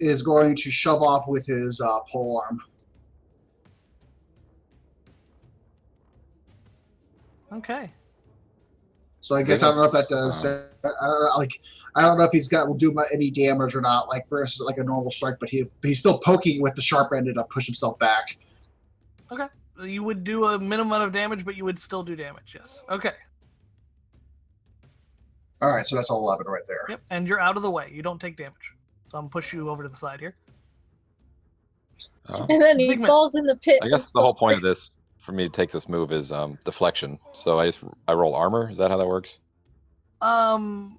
shove off with his pole arm. Okay. So I guess I don't know if that does. I don't know if will do any damage or not. Like versus like a normal strike, but he's still poking with the sharp end to push himself back. Okay. You would do a minimum amount of damage, but you would still do damage, yes. Okay. All right, so that's 11 right there. Yep. And you're out of the way. You don't take damage. So I'm going to push you over to the side here. And then he Figment. falls in the pit. I guess the whole point of this, for me to take this move, is deflection. So I roll armor. Is that how that works? Well,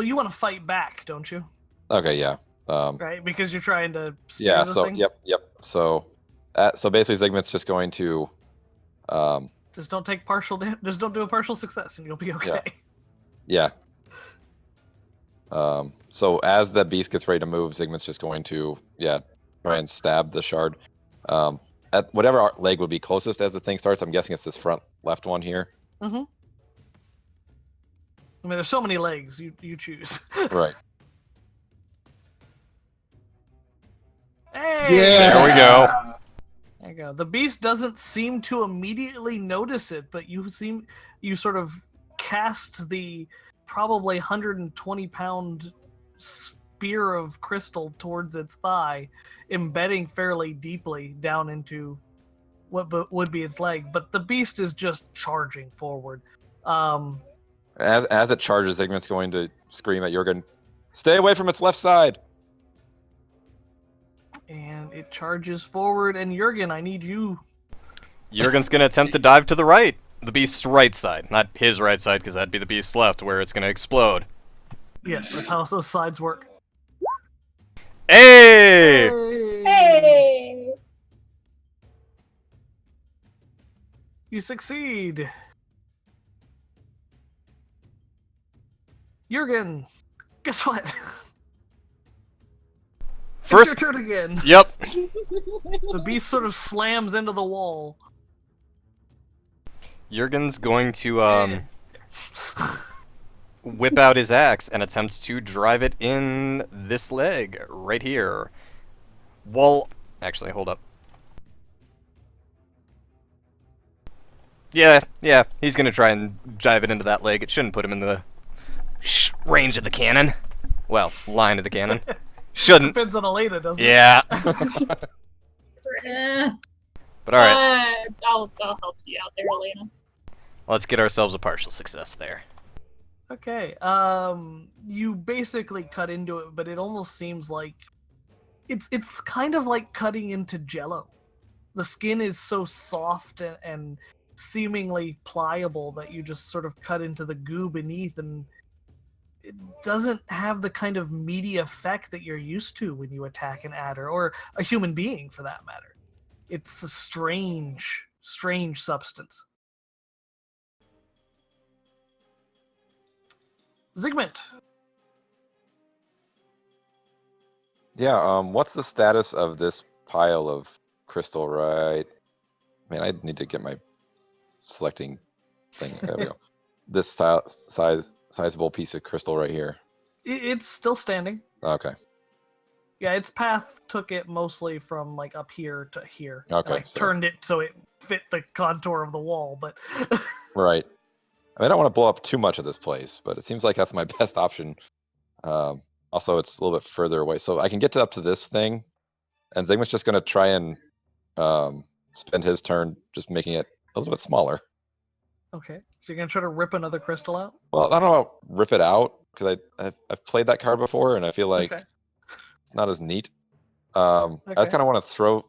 you want to fight back, don't you? Okay, yeah. Right? Because you're trying to spear Yeah. the So thing? yep. So basically, Zygmunt's just going to. Just don't take partial damage. Just don't do a partial success, and you'll be okay. Yeah. So as the beast gets ready to move, Zygmunt's just going to try and stab the shard. At whatever leg would be closest as the thing starts. I'm guessing it's this front left one here. Mm-hmm. I mean, there's so many legs. You choose. Right. Hey! Yeah. There we go. There you go. The beast doesn't seem to immediately notice it, but you sort of cast the probably 120-pound spear of crystal towards its thigh, embedding fairly deeply down into what would be its leg. But the beast is just charging forward. As it charges, Zygmunt's going to scream at Jurgen, "Stay away from its left side!" And it charges forward, and Jurgen, I need you. Jurgen's going to attempt to dive to the right. The beast's right side. Not his right side, because that'd be the beast's left, where it's going to explode. Yes, that's how those sides work. Hey! Hey! You succeed. Jurgen, guess what? First, it's your turn again. Yep. The beast sort of slams into the wall. Jurgen's going to whip out his axe and attempt to drive it in this leg right here. Well, actually, hold up. Yeah, he's going to try and drive it into that leg. It shouldn't put him in the range of the cannon. Well, line of the cannon. Shouldn't. Depends on Elena, doesn't it? Yeah. Eh. But alright, I'll help you out there, Elena. let's get ourselves a partial success there. Okay. You basically cut into it, but it almost seems like it's kind of like cutting into jello. The skin is so soft and seemingly pliable that you just sort of cut into the goo beneath, and it doesn't have the kind of meaty effect that you're used to when you attack an adder, or a human being for that matter. It's a strange substance. Zygmunt. Yeah, what's the status of this pile of crystal, right? Man, I need to get my selecting thing. There we go. This sizable piece of crystal right here. It's still standing. Okay. Yeah, its path took it mostly from like up here to here. Okay, Like so- turned it so it fit the contour of the wall, but Right. I mean, I don't want to blow up too much of this place, but it seems like that's my best option. Also, it's a little bit further away, so I can get up to this thing, and Zygmunt's just going to try and spend his turn just making it a little bit smaller. okay. So you're gonna try to rip another crystal out? Well, I don't know about rip it out, because I've played that card before, and I feel like Okay. it's not as neat. I just Okay. kind of want to throw...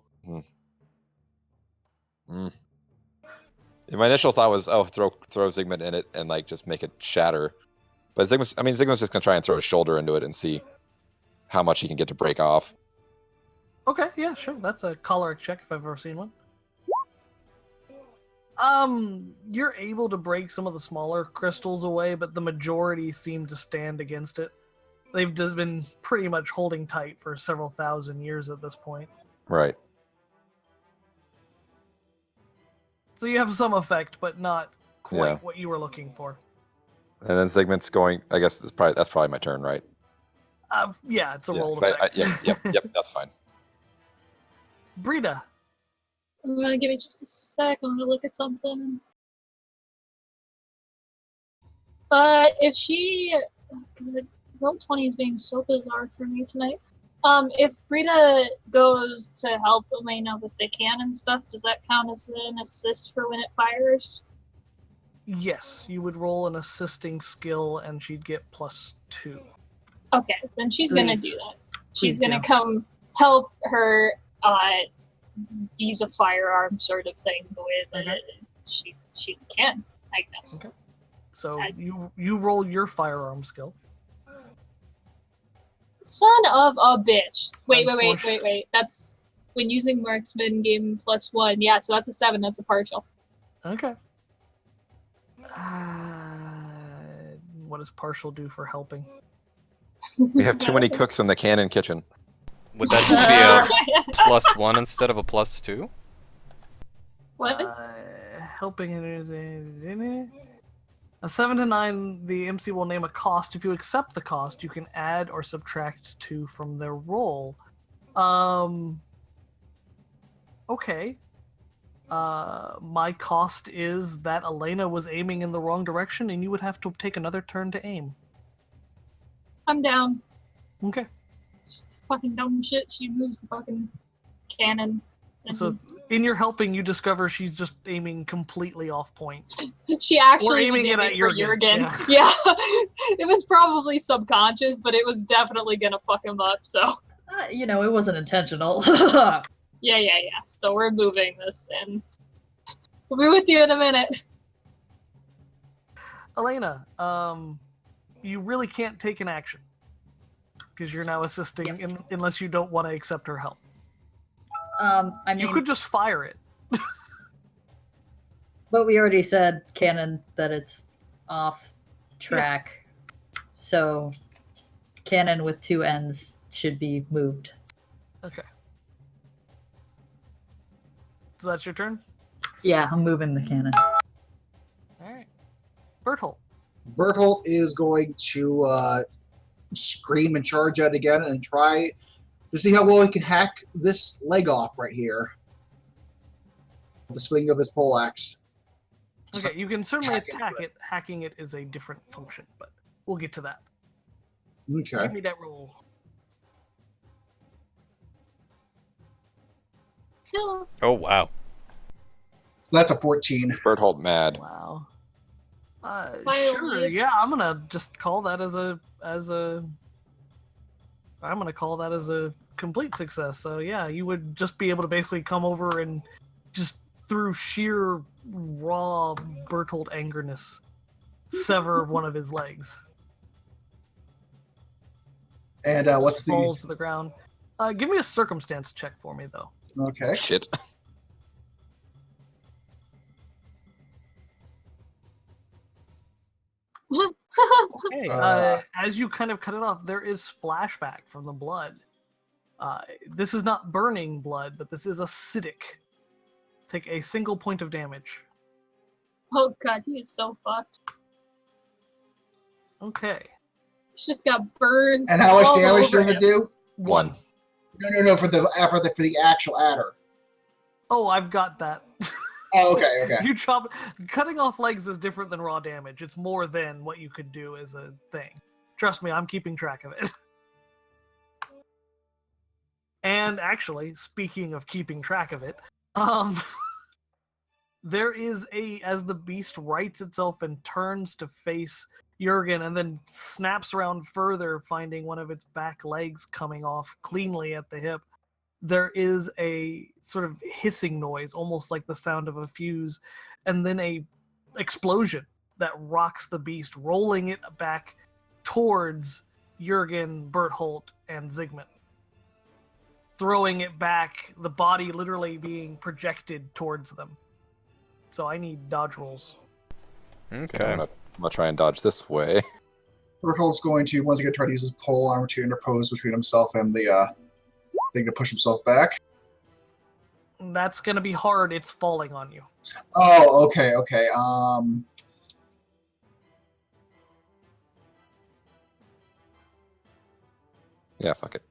My initial thought was, throw Zygmunt in it and like just make it shatter. But Zygmunt's just gonna try and throw his shoulder into it and see how much he can get to break off. Okay, yeah, sure. That's a choleric check if I've ever seen one. You're able to break some of the smaller crystals away, but the majority seem to stand against it. They've just been pretty much holding tight for several thousand years at this point. Right. So you have some effect, but not quite Yeah. what you were looking for. And then Zygmunt's going. I guess that's probably my turn, right? Yeah, it's a Yeah, rolled 'cause effect. Yep. That's fine. Brita. I'm gonna give me just a sec. I'm gonna look at something. If she, roll 20 is being so bizarre for me tonight. If Brita goes to help Elena with the cannon stuff, does that count as an assist for when it fires? Yes, you would roll an assisting skill, and she'd get +2. Okay, then she's gonna Please. do that. She's Please gonna do. come help her use a firearm sort of thing the way that she can, I guess. Okay. So you roll your firearm skill. Son of a bitch. Wait. Unfortunate- That's when using marksman game +1. Yeah, so that's a 7. That's a partial. Okay. What does partial do for helping? We have too many cooks in the cannon kitchen. Would that just be a +1 instead of a +2? What? Helping is a 7 to 9. The MC will name a cost. If you accept the cost, you can add or subtract 2 from their roll. Okay. my cost is that Elena was aiming in the wrong direction, and you would have to take another turn to aim. I'm down. Okay. Just fucking dumb shit. She moves the fucking cannon. And So in your helping, you discover she's just aiming completely off point. she actually We're was aiming it aiming at for Jurgen. Jurgen. Yeah. It was probably subconscious, but it was definitely gonna fuck him up, so. It wasn't intentional. Yeah. So we're moving this, and we'll be with you in a minute. Elena, you really can't take an action because you're now assisting unless you don't want to accept her help. You could just fire it. But we already said, canon, that it's off track. So, cannon with 2 ends should be moved. Okay. So that's your turn? Yeah, I'm moving the cannon. Alright. Berthold. Berthold is going to scream and charge out again and try to see how well he can hack this leg off right here. The swing of his poleaxe. Okay, you can certainly attack it. Hacking it is a different function, but we'll get to that. Okay. Give me that roll. Oh, wow. So that's a 14. Berthold mad. Wow. Finally. Sure, yeah, I'm gonna just call that as a complete success. So yeah, you would just be able to basically come over and just through sheer raw Berthold angerness sever one of his legs. And what's the... falls to the ground. Give me a circumstance check for me though. Okay. Shit. Okay. As you kind of cut it off, there is splashback from the blood. This is not burning blood, but this is acidic. Take a single point of damage. Oh god, he is so fucked. Okay. He's just got burns. And how much all damage over does it him. do? 1. No, for the actual adder. Oh, I've got that. Oh, okay. You chop. Cutting off legs is different than raw damage. It's more than what you could do as a thing. Trust me, I'm keeping track of it. And actually, speaking of keeping track of it, there is as the beast rights itself and turns to face Jurgen and then snaps around further, finding one of its back legs coming off cleanly at the hip. There is a sort of hissing noise, almost like the sound of a fuse, and then a explosion that rocks the beast, rolling it back towards Jurgen, Berthold, and Zygmunt. Throwing it back, the body literally being projected towards them. So I need dodge rolls. Okay, I'm gonna try and dodge this way. Berthold's going to once again try to use his pole armor to interpose between himself and the thing to push himself back. That's gonna be hard. It's falling on you. Oh, okay. Yeah, fuck it.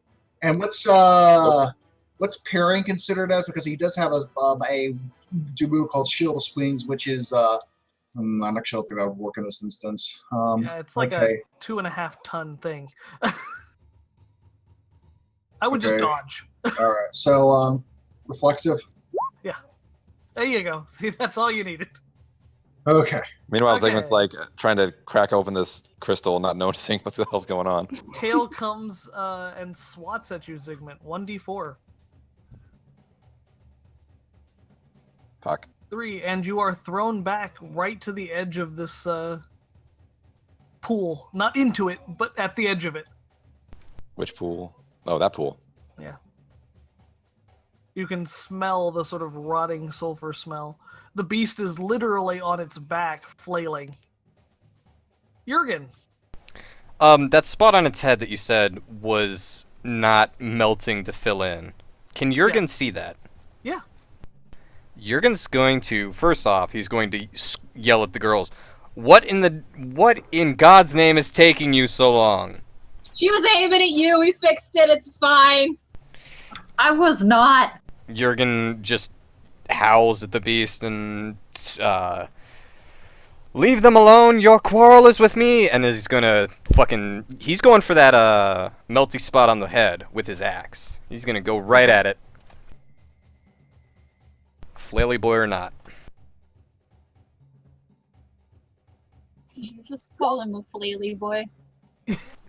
And what's parrying considered as? Because he does have a move called Shield of Swings, which is I'm not sure if that would work in this instance. Yeah, it's like a 2.5 ton thing. I would just dodge. All right, so reflexive. Yeah, there you go. See, that's all you needed. Okay. Meanwhile, Okay. Zygmunt's like trying to crack open this crystal, not noticing what the hell's going on. Tail comes and swats at you, Zygmunt. 1d4. Fuck. 3, and you are thrown back right to the edge of this pool. Not into it, but at the edge of it. Which pool? Oh, that pool. Yeah. You can smell the sort of rotting sulfur smell. The beast is literally on its back, flailing. Jurgen. That spot on its head that you said was not melting to fill in. Can Jurgen see that? Yeah. Jurgen's going to, first off, he's going to yell at the girls. What in God's name is taking you so long? She was aiming at you. We fixed it. It's fine. I was not. Jurgen just howls at the beast and leave them alone. Your quarrel is with me, and he's going for that melty spot on the head with his axe. He's gonna go right at it, flaily boy or not. Did you just call him a flaily boy?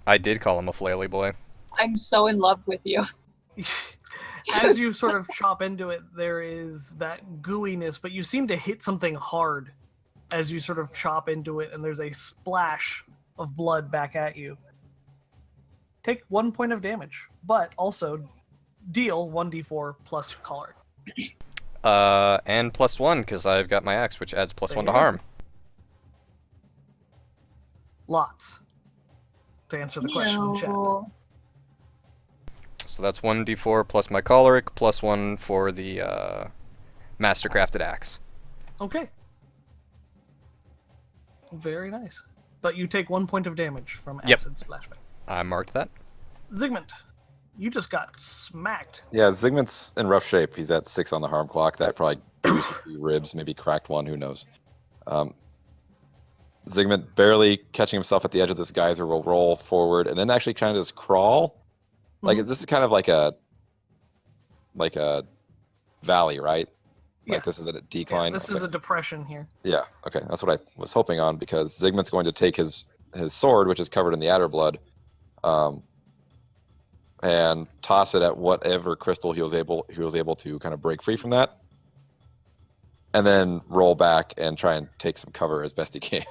I did call him a flaily boy. I'm so in love with you. As you sort of chop into it, there is that gooiness, but you seem to hit something hard as you sort of chop into it, and there's a splash of blood back at you. Take 1 point of damage, but also deal 1d4 plus color. And +1, because I've got my axe, which adds +1 to harm. Lots. To answer the question in chat. No. So that's 1d4 plus my choleric, +1 for the mastercrafted axe. Okay. Very nice. But you take 1 point of damage from acid splashback. I marked that. Zygmunt, you just got smacked. Yeah, Zygmunt's in rough shape. He's at 6 on the harm clock. That probably bruised a few ribs, maybe cracked one, who knows. Zygmunt barely catching himself at the edge of this geyser will roll forward and then actually kind of just crawl. Like this is kind of like a valley, right? Like this is a decline. Yeah, this is a depression here. Yeah, okay. That's what I was hoping on, because Zygmunt's going to take his sword, which is covered in the adder blood, and toss it at whatever crystal he was able to kind of break free from that. And then roll back and try and take some cover as best he can.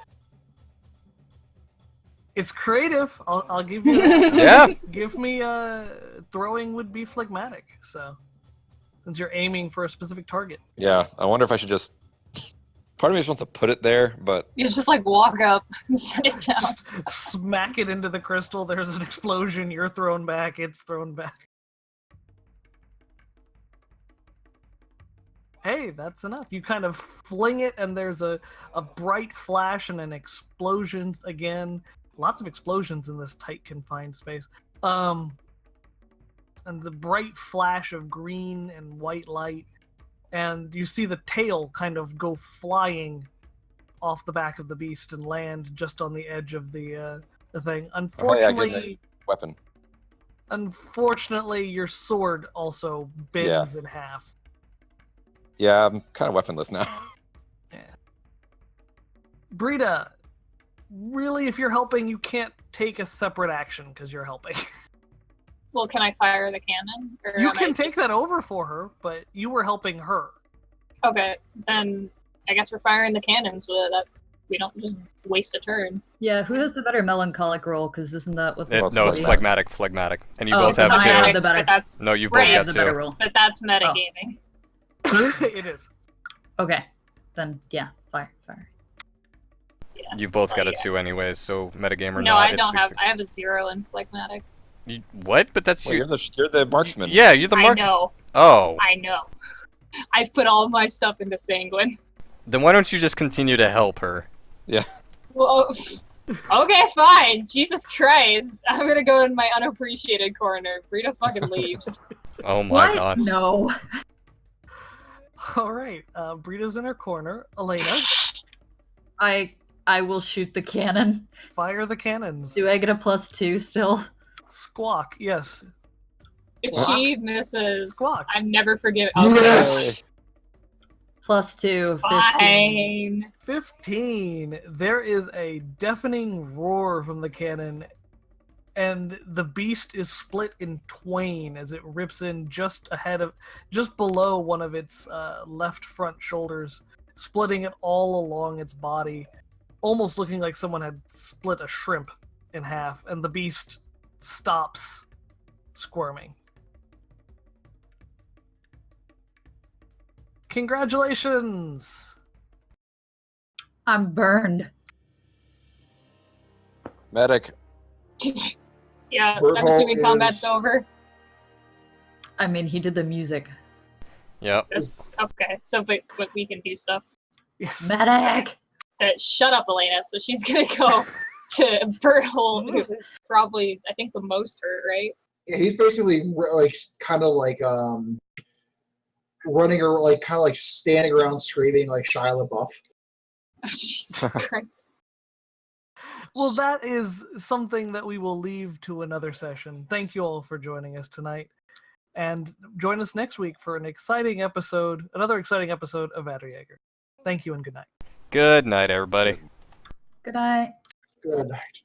It's creative. I'll give you that. Yeah. Give me throwing would be phlegmatic, so since you're aiming for a specific target. Yeah, I wonder if I should just. Part of me just wants to put it there, but You just like walk up and set it down. Just smack it into the crystal, there's an explosion, you're thrown back, it's thrown back. Hey, that's enough. You kind of fling it and there's a bright flash and an explosion again. Lots of explosions in this tight confined space. And the bright flash of green and white light, and you see the tail kind of go flying off the back of the beast and land just on the edge of the thing. Unfortunately, weapon. Unfortunately, your sword also bends in half. Yeah, I'm kind of weaponless now. Yeah. Brita, really, if you're helping, you can't take a separate action because you're helping. Well, can I fire the cannon? Or You am I can take just- that over for her, but you were helping her. Okay, then I guess we're firing the cannon so that we don't just waste a turn. Yeah, who has the better melancholic roll? Because isn't that what this is No, it's about? phlegmatic. And you Oh, both so have I have two. the better. But that's No, you both Right, I have got the better two. roll. but that's metagaming. It is. Okay, then yeah, fire. Yeah. You've both got a Yeah. 2 anyways, so metagame or No, not. I it's don't the- have. I have a 0 in phlegmatic. What? But that's Well, your. you're the marksman. Yeah, you're the I mark. know. Oh, I know. I've put all of my stuff into sanguine. then why don't you just continue to help her? Well, okay, fine. Jesus Christ. I'm gonna go in my unappreciated corner. Brita fucking leaves. Oh my What? god. No. All right. Brita's in her corner. Elena, I will shoot the cannon. fire the cannons. Do I get a +2 still? Squawk. Yes. If Squawk. she misses, Squawk. I'm never forgiving. Yes! +2, 15. Fine. 15. There is a deafening roar from the cannon, and the beast is split in twain as it rips in just below one of its left front shoulders, splitting it all along its body, almost looking like someone had split a shrimp in half, and the beast stops squirming. Congratulations! I'm burned. Medic. Yeah, Bird I'm Hall assuming combat's is- over. I mean, he did the music. Yep. That's, okay, so but we can do stuff. Yes. Medic! Shut up, Elena. So she's gonna go to Bertle, who is probably, I think, the most hurt, right? Yeah, he's basically like kind of like running or like kind of like standing around screaming like Shia LaBeouf. Jesus Christ. Well, that is something that we will leave to another session. Thank you all for joining us tonight. And join us next week for another exciting episode of Aderjaeger. Thank you and good night. Good night, everybody. Good night. Good night.